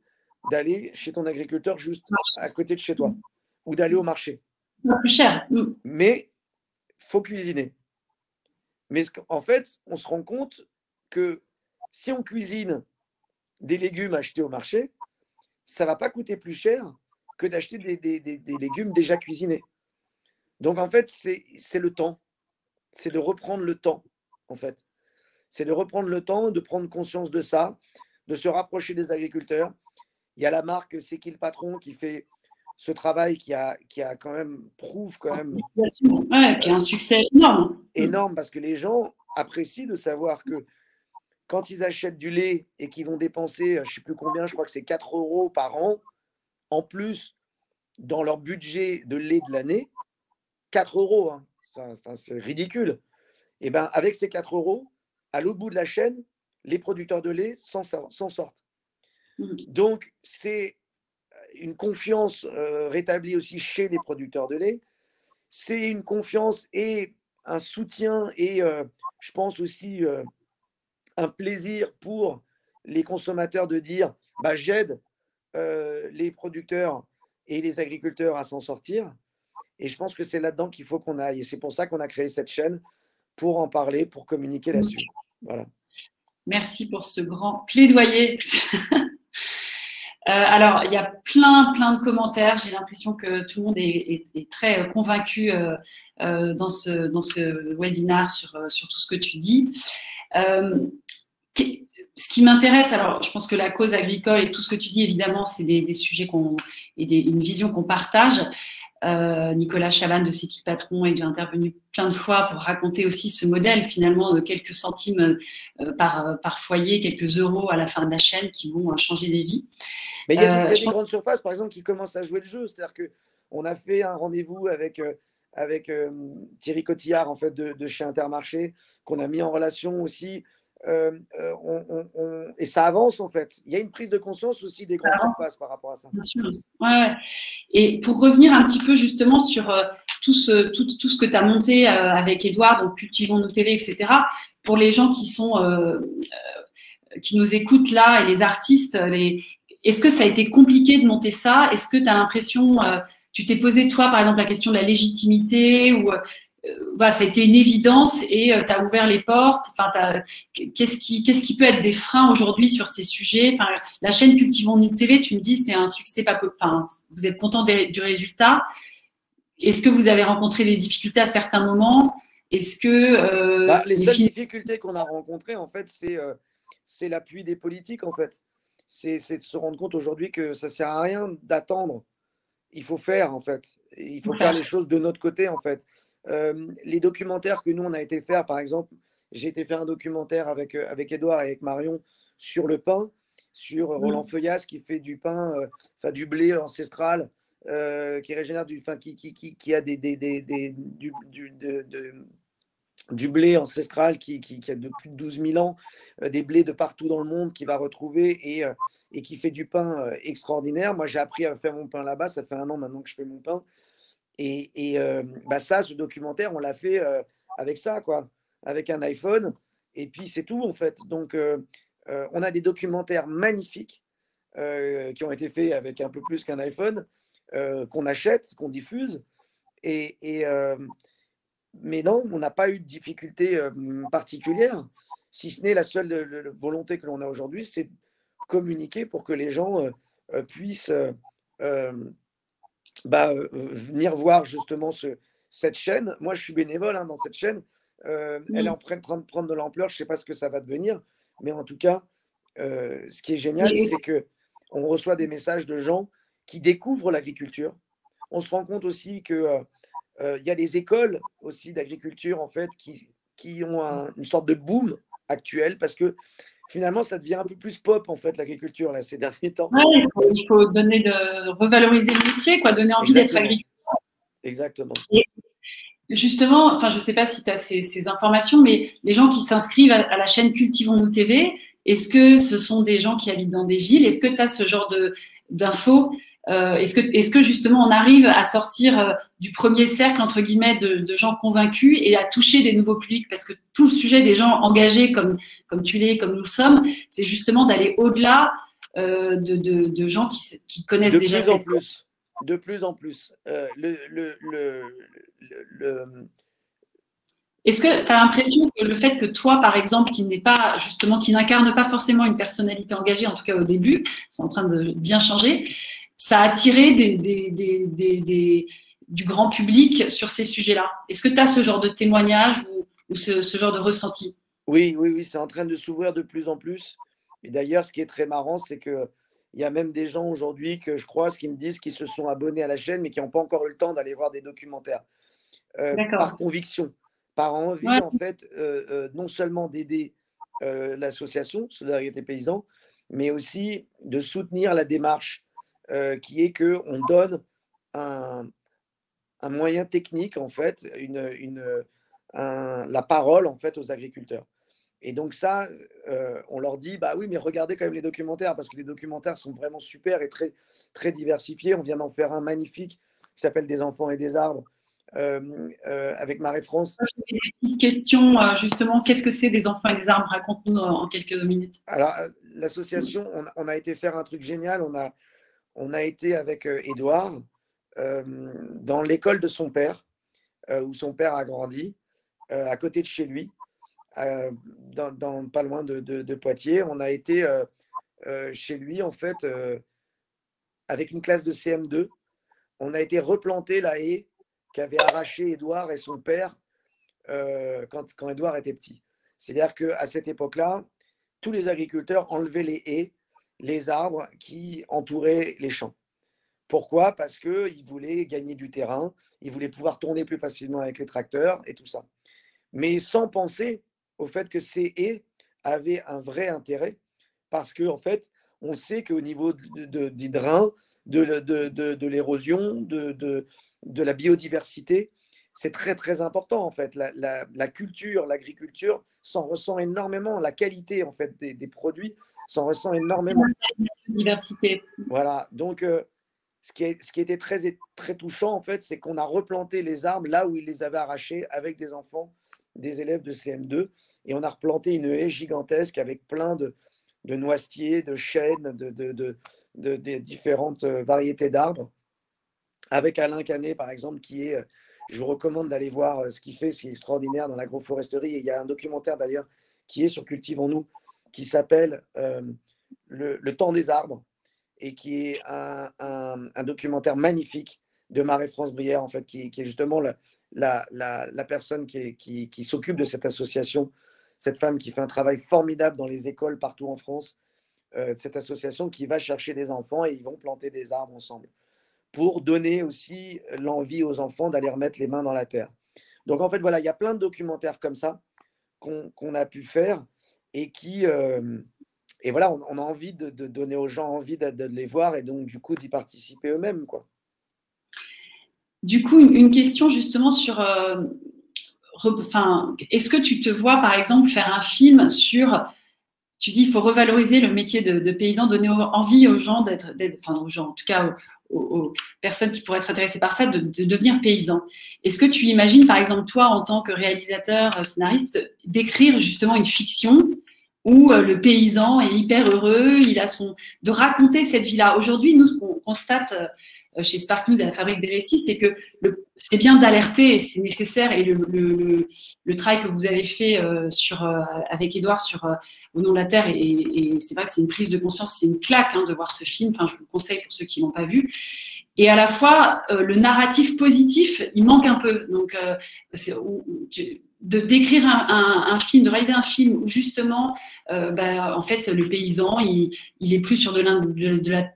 d'aller chez ton agriculteur juste à côté de chez toi ou d'aller au marché? Plus cher. Mais il faut cuisiner. Mais en fait, on se rend compte que si on cuisine des légumes achetés au marché, ça ne va pas coûter plus cher que d'acheter des légumes déjà cuisinés. Donc, en fait, c'est le temps. C'est de reprendre le temps, en fait. C'est de reprendre le temps, de prendre conscience de ça, de se rapprocher des agriculteurs. Il y a la marque C'est qui le patron qui fait ce travail qui a quand même, prouve quand même… Ouais, qui a un succès énorme. Énorme, parce que les gens apprécient de savoir que quand ils achètent du lait et qu'ils vont dépenser, je ne sais plus combien, je crois que c'est 4 € par an, en plus, dans leur budget de lait de l'année, 4 €, hein, c'est ridicule. Et bien, avec ces 4 €, à l'autre bout de la chaîne, les producteurs de lait s'en sortent. Donc, c'est une confiance rétablie aussi chez les producteurs de lait. C'est une confiance et un soutien et je pense aussi un plaisir pour les consommateurs de dire bah, j'aide les producteurs et les agriculteurs à s'en sortir. Et je pense que c'est là-dedans qu'il faut qu'on aille. Et c'est pour ça qu'on a créé cette chaîne, pour en parler, pour communiquer là-dessus. Voilà. Merci pour ce grand plaidoyer. Alors, il y a plein de commentaires. J'ai l'impression que tout le monde est très convaincu dans ce webinaire sur tout ce que tu dis. Ce qui m'intéresse, alors je pense que la cause agricole et tout ce que tu dis, évidemment, c'est des sujets une vision qu'on partage. Nicolas Chavannes de C'est qui le patron est déjà intervenu plein de fois pour raconter aussi ce modèle finalement de quelques centimes par foyer, quelques euros à la fin de la chaîne qui vont changer des vies. Mais il y a des grandes surfaces, par exemple, qui commencent à jouer le jeu. C'est-à-dire qu'on a fait un rendez-vous avec Thierry Cotillard en fait, de chez Intermarché, qu'on a mis en relation aussi. Et ça avance en fait. Il y a une prise de conscience aussi des grandes surfaces par rapport à ça. Bien sûr. Ouais. Et pour revenir un petit peu justement sur tout ce que tu as monté avec Edouard, donc Cultivons nos TV, etc. Pour les gens qui nous écoutent là et les artistes, est-ce que ça a été compliqué de monter ça? Est-ce que tu as l'impression, tu t'es posé toi par exemple la question de la légitimité ou voilà, ça a été une évidence et tu as ouvert les portes. Enfin, qu'est-ce qui peut être des freins aujourd'hui sur ces sujets? Enfin, la chaîne Cultivons-nous TV, tu me dis, c'est un succès pas peu. Enfin, vous êtes content du résultat. Est-ce que vous avez rencontré des difficultés à certains moments? Est-ce que les seules difficultés qu'on a rencontrées, en fait, c'est l'appui des politiques, en fait. C'est de se rendre compte aujourd'hui que ça sert à rien d'attendre. Il faut faire, en fait. Il faut faire les choses de notre côté, en fait. Les documentaires que nous, on a été faire, par exemple, j'ai été faire un documentaire avec Edouard et avec Marion sur le pain, sur Roland Feuillas qui fait du pain, du blé ancestral, qui régénère qui a du blé ancestral qui a de plus de 12 000 ans, des blés de partout dans le monde qu'il va retrouver et qui fait du pain extraordinaire. Moi, j'ai appris à faire mon pain là-bas. Ça fait 1 an maintenant que je fais mon pain. Et ça, ce documentaire, on l'a fait avec ça, quoi, avec un iPhone. Et puis, c'est tout, en fait. Donc, on a des documentaires magnifiques qui ont été faits avec un peu plus qu'un iPhone, qu'on achète, qu'on diffuse. Mais non, on n'a pas eu de difficulté particulière, si ce n'est la seule volonté que l'on a aujourd'hui, c'est communiquer pour que les gens puissent venir voir justement cette chaîne. Moi, je suis bénévole hein, dans cette chaîne. Elle est en train de prendre de l'ampleur. Je ne sais pas ce que ça va devenir, mais en tout cas, ce qui est génial, c'est qu'on reçoit des messages de gens qui découvrent l'agriculture. On se rend compte aussi que il y a des écoles aussi d'agriculture en fait qui ont une sorte de boom actuel parce que finalement ça devient un peu plus pop en fait l'agriculture là ces derniers temps. Ouais, il faut donner revaloriser le métier, quoi, donner envie d'être agriculteur. Exactement. Et justement, enfin je sais pas si tu as ces informations, mais les gens qui s'inscrivent à la chaîne Cultivons-nous TV, est-ce que ce sont des gens qui habitent dans des villes? Est-ce que tu as ce genre d'infos? Est-ce que justement on arrive à sortir du premier cercle entre guillemets de gens convaincus et à toucher des nouveaux publics, parce que tout le sujet des gens engagés comme tu l'es, comme nous le sommes, c'est justement d'aller au-delà de gens qui connaissent déjà cette chose. De plus en plus. Est-ce que tu as l'impression que le fait que toi, par exemple, qui n'incarne pas forcément une personnalité engagée, en tout cas au début, c'est en train de bien changer, ça a attiré du grand public sur ces sujets-là? Est-ce que tu as ce genre de témoignage ou ce genre de ressenti? Oui, c'est en train de s'ouvrir de plus en plus. Et d'ailleurs, ce qui est très marrant, c'est qu'il y a même des gens aujourd'hui que je croise qui me disent qu'ils se sont abonnés à la chaîne, mais qui n'ont pas encore eu le temps d'aller voir des documentaires. Par conviction, par envie, en fait, non seulement d'aider l'association Solidarité Paysans, mais aussi de soutenir la démarche qui est qu'on donne un moyen technique, en fait, la parole, en fait, aux agriculteurs. Et donc ça, on leur dit, bah oui, mais regardez quand même les documentaires, parce que les documentaires sont vraiment super et très, très diversifiés. On vient d'en faire un magnifique qui s'appelle Des enfants et des arbres, avec Marie-France. Une question, justement, qu'est-ce que c'est Des enfants et des arbres? Raconte-nous en quelques minutes. Alors, l'association, on a été faire un truc génial. On a été avec Edouard dans l'école de son père, où son père a grandi, à côté de chez lui, pas loin de Poitiers. On a été chez lui, en fait, avec une classe de CM2. On a été replanter la haie qu'avait arraché Edouard et son père quand Edouard était petit. C'est-à-dire qu'à cette époque-là, tous les agriculteurs enlevaient les haies, les arbres qui entouraient les champs. Pourquoi? Parce qu'ils voulaient gagner du terrain, ils voulaient pouvoir tourner plus facilement avec les tracteurs et tout ça. Mais sans penser au fait que ces haies avaient un vrai intérêt, parce qu'en fait, on sait qu'au niveau du drain, de l'érosion, de la biodiversité, c'est très très important en fait. La culture, l'agriculture s'en ressent énormément. La qualité en fait des produits s'en ressent énormément. La biodiversité. Voilà. Donc, ce qui était très très touchant en fait, c'est qu'on a replanté les arbres là où ils les avaient arrachés avec des enfants, des élèves de CM2, et on a replanté une haie gigantesque avec plein de noisetiers, de chênes, de différentes variétés d'arbres, avec Alain Canet, par exemple, qui est Je vous recommande d'aller voir ce qu'il fait, c'est extraordinaire dans l'agroforesterie. Et il y a un documentaire d'ailleurs qui est sur Cultivons-nous, qui s'appelle le temps des arbres, et qui est un documentaire magnifique de Marie-France Brière, en fait, qui est justement la personne qui s'occupe de cette association, cette femme qui fait un travail formidable dans les écoles partout en France, cette association qui va chercher des enfants et ils vont planter des arbres ensemble pour donner aussi l'envie aux enfants d'aller remettre les mains dans la terre. Donc en fait, voilà, il y a plein de documentaires comme ça qu'on a pu faire et qui... et voilà, on a envie de donner aux gens envie de les voir et donc du coup d'y participer eux-mêmes, quoi. Du coup, une question justement sur... est-ce que tu te vois, par exemple, faire un film sur... Tu dis, il faut revaloriser le métier de paysan, donner envie aux gens aux gens, en tout cas aux personnes qui pourraient être intéressées par ça, de devenir paysans. Est-ce que tu imagines, par exemple, toi, en tant que réalisateur, scénariste, d'écrire justement une fiction où le paysan est hyper heureux, de raconter cette vie-là. Aujourd'hui, nous, ce qu'on constate chez Spark News et à la Fabrique des Récits, c'est que c'est bien d'alerter, c'est nécessaire, et le travail que vous avez fait avec Édouard Au nom de la terre, et c'est vrai que c'est une prise de conscience, c'est une claque de voir ce film, enfin, je vous le conseille pour ceux qui ne l'ont pas vu. Et à la fois, le narratif positif, il manque un peu. Donc, d'écrire un film, de réaliser un film où justement, en fait, le paysan, il est plus sur de la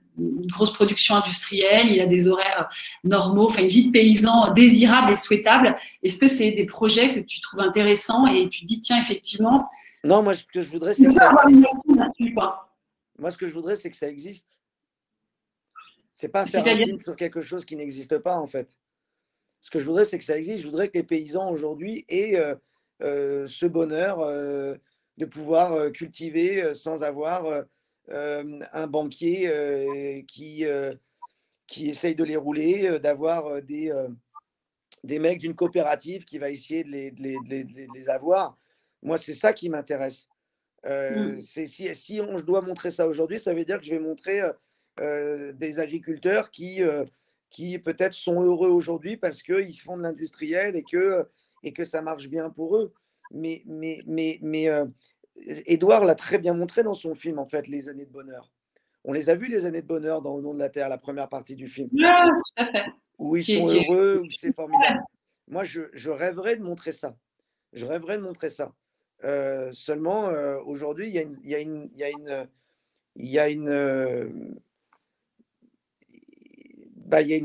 grosse production industrielle, il a des horaires normaux, enfin une vie de paysan désirable et souhaitable. Est-ce que c'est des projets que tu trouves intéressants et tu te dis, tiens, effectivement... Non, moi, ce que je voudrais, c'est que ça existe. Moi, ce que je voudrais, c'est que ça existe. C'est pas faire un film sur quelque chose qui n'existe pas, en fait. Ce que je voudrais, c'est que ça existe. Je voudrais que les paysans, aujourd'hui, aient ce bonheur de pouvoir cultiver sans avoir un banquier qui essaye de les rouler, d'avoir des mecs d'une coopérative qui va essayer de les avoir. Moi, c'est ça qui m'intéresse. Si je dois montrer ça aujourd'hui, ça veut dire que je vais montrer des agriculteurs qui peut-être sont heureux aujourd'hui parce qu'ils font de l'industriel et que ça marche bien pour eux. Mais Édouard l'a très bien montré dans son film, en fait, les années de bonheur. On les a vues, les années de bonheur, dans Au nom de la terre, la première partie du film. Tout à fait. Où ils sont heureux, où c'est formidable. Moi, je rêverais de montrer ça. Je rêverais de montrer ça. Seulement, aujourd'hui, il y a une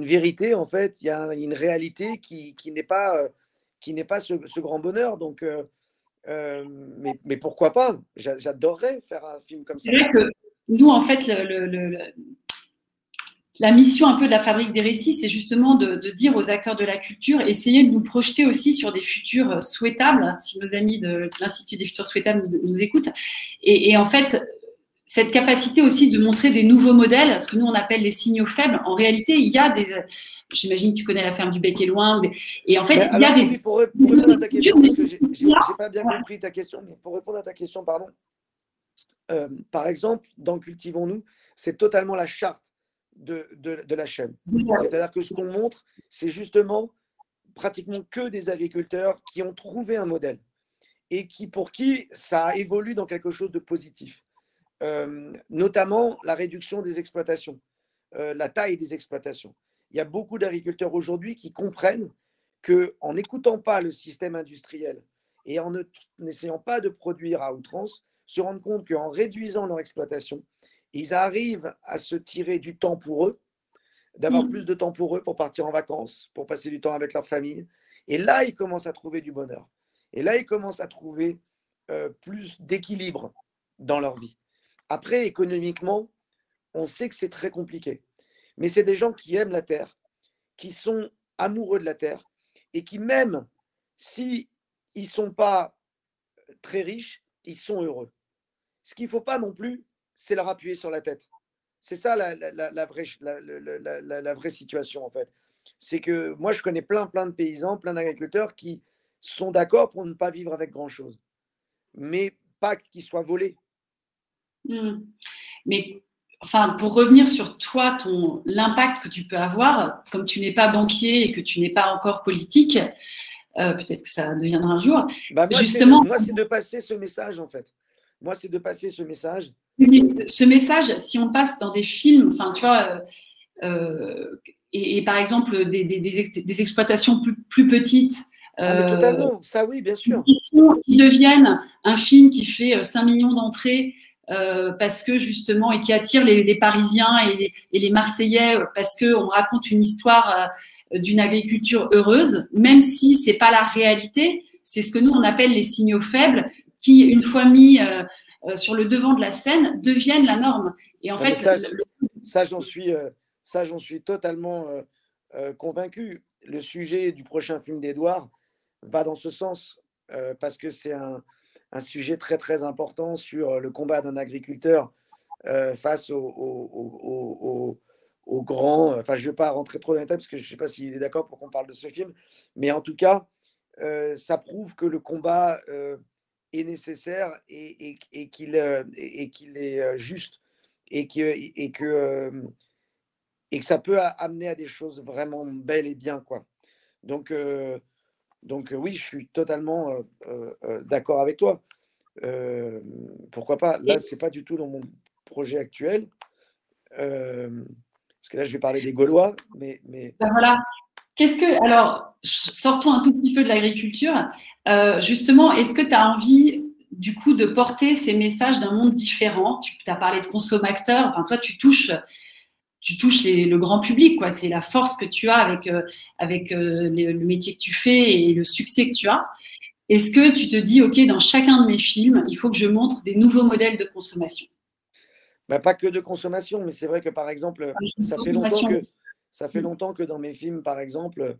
vérité, en fait, il y a une réalité qui n'est pas ce grand bonheur. Donc, mais pourquoi pas? J'adorerais faire un film comme ça. C'est vrai que nous, en fait, la mission un peu de la Fabrique des Récits, c'est justement de dire aux acteurs de la culture, essayer de nous projeter aussi sur des futurs souhaitables, si nos amis de l'Institut des futurs souhaitables nous écoutent. Et en fait, cette capacité aussi de montrer des nouveaux modèles, ce que nous on appelle les signaux faibles. En réalité, il y a des... J'imagine que tu connais la ferme du Bec et Loin. Et en fait, il y a des... Pour répondre à ta question, parce que j'ai pas bien compris ta question, mais pour répondre à ta question, pardon. Par exemple, dans Cultivons-nous, c'est totalement la charte de la chaîne. C'est-à-dire que ce qu'on montre, c'est justement pratiquement que des agriculteurs qui ont trouvé un modèle et pour qui ça évolue dans quelque chose de positif. Notamment la réduction des exploitations, la taille des exploitations. Il y a beaucoup d'agriculteurs aujourd'hui qui comprennent qu'en n'écoutant pas le système industriel et en n'essayant pas de produire à outrance, se rendent compte qu'en réduisant leur exploitation, ils arrivent à se tirer du temps pour eux, d'avoir plus de temps pour eux pour partir en vacances, pour passer du temps avec leur famille. Et là, ils commencent à trouver du bonheur. Et là, ils commencent à trouver plus d'équilibre dans leur vie. Après, économiquement, on sait que c'est très compliqué. Mais c'est des gens qui aiment la terre, qui sont amoureux de la terre et qui, même s'ils ne sont pas très riches, ils sont heureux. Ce qu'il ne faut pas non plus, c'est leur appuyer sur la tête. C'est ça la vraie situation, en fait. C'est que moi, je connais plein de paysans, plein d'agriculteurs qui sont d'accord pour ne pas vivre avec grand-chose, mais pas qu'ils soient volés. Mais enfin, pour revenir sur toi, l'impact que tu peux avoir, comme tu n'es pas banquier et que tu n'es pas encore politique, peut-être que ça deviendra un jour. Bah, Justement, moi, c'est de passer ce message, en fait. Moi, c'est de passer ce message. ce message, si on passe dans des films, enfin, tu vois, et par exemple des exploitations plus petites, Ah, mais totalement, ça oui, bien sûr. qui deviennent un film qui fait 5 millions d'entrées parce que justement, et qui attire les Parisiens et les Marseillais parce qu'on raconte une histoire d'une agriculture heureuse, même si c'est pas la réalité, c'est ce que nous on appelle les signaux faibles qui, une fois mis sur le devant de la scène, deviennent la norme. Et en fait, ça j'en suis totalement convaincu. Le sujet du prochain film d'Edouard va dans ce sens parce que c'est un sujet très très important sur le combat d'un agriculteur face aux grands. Enfin, je ne vais pas rentrer trop dans les détails parce que je ne sais pas s'il est d'accord pour qu'on parle de ce film, mais en tout cas, ça prouve que le combat est nécessaire et qu'il est juste et que ça peut amener à des choses vraiment belles et bien, quoi. Donc oui, je suis totalement d'accord avec toi. Pourquoi pas? Là, c'est pas du tout dans mon projet actuel. Parce que là, je vais parler des Gaulois, mais... Ben voilà. Alors, sortons un tout petit peu de l'agriculture. Justement, est-ce que tu as envie, du coup, de porter ces messages d'un monde différent? Tu as parlé de consommateurs. Enfin, toi, tu touches le grand public, quoi. C'est la force que tu as avec le métier que tu fais et le succès que tu as. Est-ce que tu te dis, OK, dans chacun de mes films, il faut que je montre des nouveaux modèles de consommation? Bah, pas que de consommation, mais c'est vrai que, par exemple, ça fait longtemps que dans mes films, par exemple,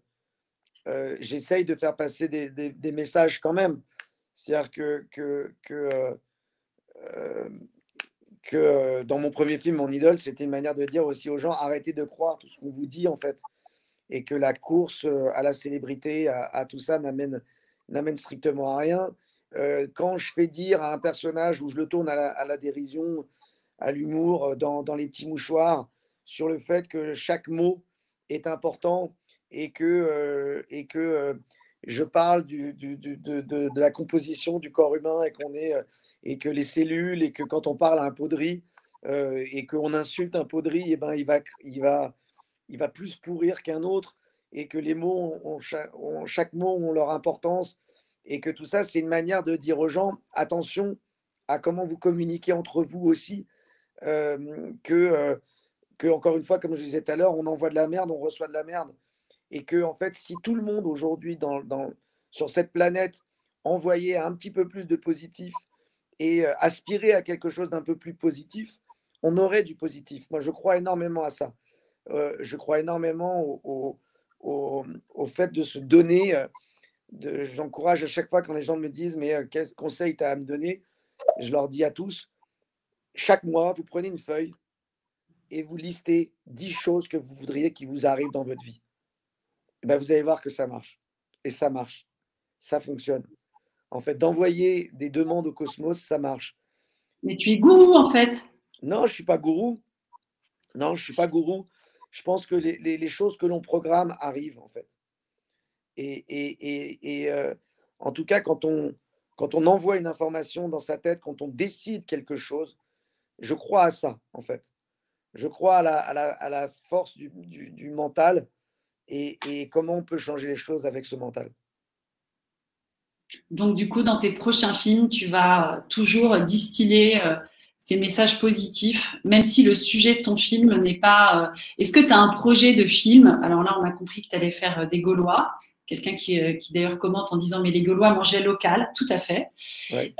j'essaye de faire passer des messages quand même. C'est-à-dire que dans mon premier film, Mon idole, c'était une manière de dire aussi aux gens, arrêtez de croire tout ce qu'on vous dit, en fait. Et que la course à la célébrité, à tout ça, n'amène strictement à rien. Quand je fais dire à un personnage où je le tourne à la dérision, à l'humour, dans les petits mouchoirs, sur le fait que chaque mot est important et que je parle de la composition du corps humain et que les cellules, et que quand on parle à un podri et qu'on insulte un podri, eh ben, il va plus pourrir qu'un autre, et que les mots chaque mot ont leur importance, et que tout ça, c'est une manière de dire aux gens, attention à comment vous communiquez entre vous aussi, que encore une fois, comme je disais tout à l'heure, on envoie de la merde, on reçoit de la merde. Et que, en fait, si tout le monde aujourd'hui sur cette planète envoyait un petit peu plus de positif et aspirait à quelque chose d'un peu plus positif, on aurait du positif. Moi, je crois énormément à ça. Je crois énormément au fait de se donner. J'encourage à chaque fois quand les gens me disent, mais quel conseil tu as à me donner? Je leur dis à tous, chaque mois, vous prenez une feuille et vous listez 10 choses que vous voudriez qui vous arrivent dans votre vie. Et ben, vous allez voir que ça marche. Et ça marche. Ça fonctionne. En fait, d'envoyer des demandes au cosmos, ça marche. Mais tu es gourou, en fait. Non, je ne suis pas gourou. Non, je ne suis pas gourou. Je pense que les choses que l'on programme arrivent, en fait. Et en tout cas, quand on envoie une information dans sa tête, quand on décide quelque chose, je crois à ça, en fait. Je crois à la force du mental et comment on peut changer les choses avec ce mental. Donc, du coup, dans tes prochains films, tu vas toujours distiller ces messages positifs, même si le sujet de ton film n'est pas... Est-ce que tu as un projet de film? Alors là, on a compris que tu allais faire des Gaulois. Quelqu'un qui d'ailleurs commente en disant « Mais les Gaulois mangeaient local », tout à fait. Ouais.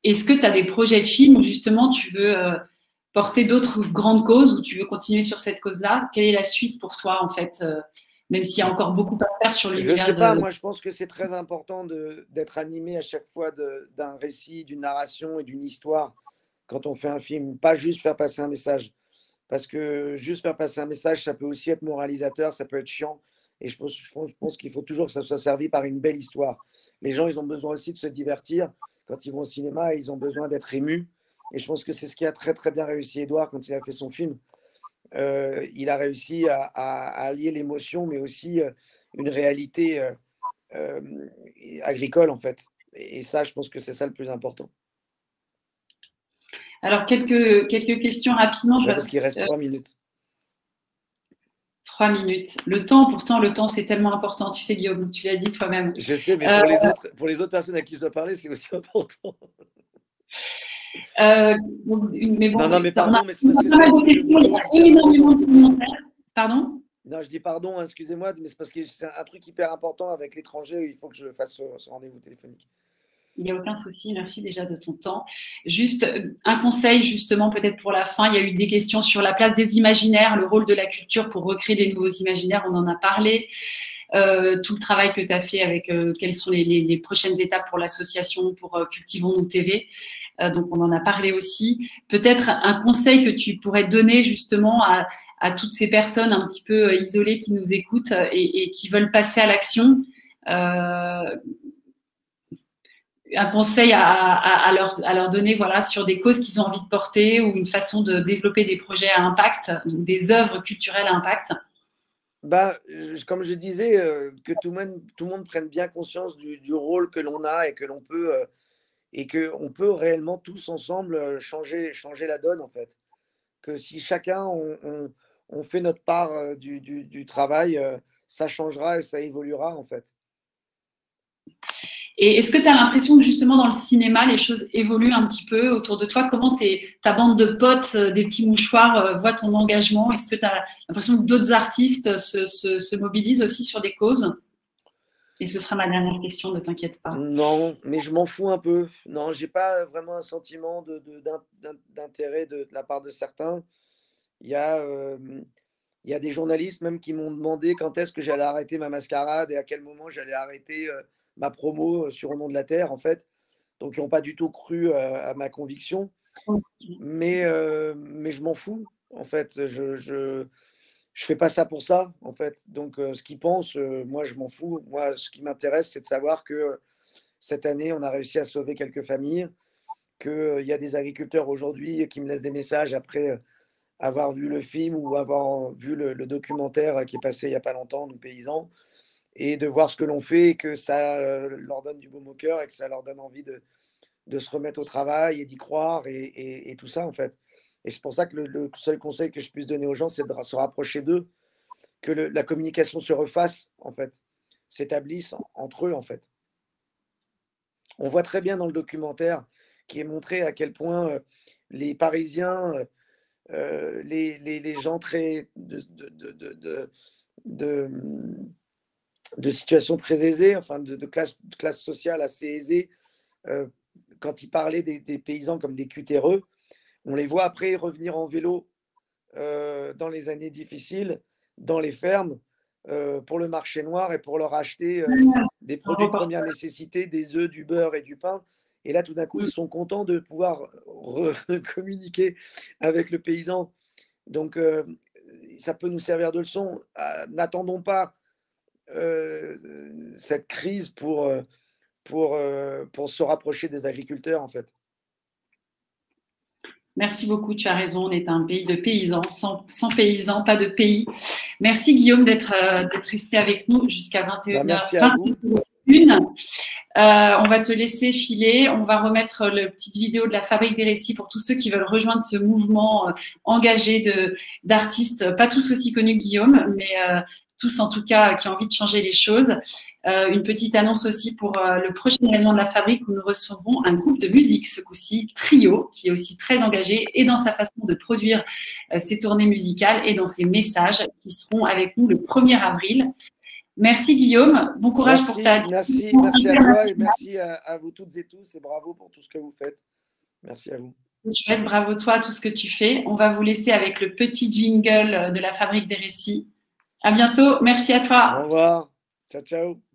Est-ce que tu as des projets de films où justement tu veux porter d'autres grandes causes, ou tu veux continuer sur cette cause-là? Quelle est la suite pour toi, en fait, même s'il y a encore beaucoup à faire sur l'univers? Je ne sais pas, moi je pense que c'est très important d'être animé à chaque fois d'un récit, d'une narration et d'une histoire quand on fait un film, pas juste faire passer un message. Parce que juste faire passer un message, ça peut aussi être moralisateur, ça peut être chiant. Et je pense qu'il faut toujours que ça soit servi par une belle histoire. Les gens, ils ont besoin aussi de se divertir. Quand ils vont au cinéma, ils ont besoin d'être émus. Et je pense que c'est ce qui a très très bien réussi Édouard quand il a fait son film. Il a réussi à allier l'émotion, mais aussi une réalité agricole, en fait. Et ça, je pense que c'est ça le plus important. Alors, quelques questions rapidement. Parce qu'il reste 3 minutes. 3 minutes. Le temps, pourtant, le temps, c'est tellement important. Tu sais, Guillaume, tu l'as dit toi-même. Je sais, mais pour les autres personnes à qui je dois parler, c'est aussi important. Mais bon, non, mais pardon, mais c'est parce que pas mal de questions, il y a énormément de commentaires. Pardon? Non, je dis pardon, excusez-moi, mais c'est parce que c'est un truc hyper important avec l'étranger, il faut que je fasse ce rendez-vous téléphonique. Il n'y a aucun souci, merci déjà de ton temps. Juste un conseil, justement, peut-être pour la fin, il y a eu des questions sur la place des imaginaires, le rôle de la culture pour recréer des nouveaux imaginaires, on en a parlé. Tout le travail que tu as fait avec quelles sont les prochaines étapes pour l'association, pour Cultivons-nous TV. Donc, on en a parlé aussi. Peut-être un conseil que tu pourrais donner justement à toutes ces personnes un petit peu isolées qui nous écoutent et qui veulent passer à l'action. Un conseil à leur donner, voilà, sur des causes qu'ils ont envie de porter ou une façon de développer des projets à impact, des œuvres culturelles à impact. Comme je disais, que tout le monde prenne bien conscience du rôle que l'on a et que l'on peut et qu'on peut réellement tous ensemble changer la donne, en fait. Que si chacun on fait notre part du travail, ça changera et ça évoluera, en fait. Et est-ce que tu as l'impression que justement dans le cinéma, les choses évoluent un petit peu autour de toi? Comment ta bande de potes, des petits mouchoirs, voit ton engagement? Est-ce que tu as l'impression que d'autres artistes se mobilisent aussi sur des causes? Et ce sera ma dernière question, ne t'inquiète pas. Non, mais je m'en fous un peu. Non, j'ai pas vraiment un sentiment d'intérêt de la part de certains. Il y a des journalistes même qui m'ont demandé quand est-ce que j'allais arrêter ma mascarade et à quel moment j'allais arrêter ma promo sur Au nom de la Terre, en fait. Donc, ils n'ont pas du tout cru à ma conviction. Mais je m'en fous, en fait. Je fais pas ça pour ça, en fait. Donc, ce qu'ils pensent, moi, je m'en fous. Moi, ce qui m'intéresse, c'est de savoir que cette année, on a réussi à sauver quelques familles, qu'il y a des agriculteurs aujourd'hui qui me laissent des messages après avoir vu le film ou avoir vu le documentaire qui est passé il n'y a pas longtemps, Nos paysans, et de voir ce que l'on fait et que ça leur donne du baume au cœur et que ça leur donne envie de se remettre au travail et d'y croire et tout ça, en fait. Et c'est pour ça que le seul conseil que je puisse donner aux gens, c'est de se rapprocher d'eux, que la communication se refasse, en fait, s'établisse entre eux, en fait. On voit très bien dans le documentaire qui est montré à quel point les Parisiens, les gens très de situation très aisée, enfin de classe sociale assez aisée, quand ils parlaient des paysans comme des cutéreux, on les voit après revenir en vélo dans les années difficiles, dans les fermes, pour le marché noir et pour leur acheter des produits de première nécessité, des œufs, du beurre et du pain. Et là, tout d'un coup, ils sont contents de pouvoir communiquer avec le paysan. Donc, ça peut nous servir de leçon. N'attendons pas cette crise pour se rapprocher des agriculteurs, en fait. Merci beaucoup, tu as raison, on est un pays de paysans, sans paysans, pas de pays. Merci Guillaume d'être resté avec nous jusqu'à 21h. Merci à vous. On va te laisser filer, on va remettre la petite vidéo de la Fabrique des Récits pour tous ceux qui veulent rejoindre ce mouvement engagé d'artistes, pas tous aussi connus que Guillaume, mais tous en tout cas qui ont envie de changer les choses. Une petite annonce aussi pour le prochain événement de la Fabrique où nous recevrons un groupe de musique, ce coup-ci Trio, qui est aussi très engagé et dans sa façon de produire ses tournées musicales et dans ses messages qui seront avec nous le 1er avril. Merci Guillaume, bon courage pour ta... Merci à toi et merci à vous toutes et tous et bravo pour tout ce que vous faites. Merci à vous. Chouette, bravo toi, tout ce que tu fais. On va vous laisser avec le petit jingle de la Fabrique des Récits. À bientôt, merci à toi. Au revoir, ciao ciao.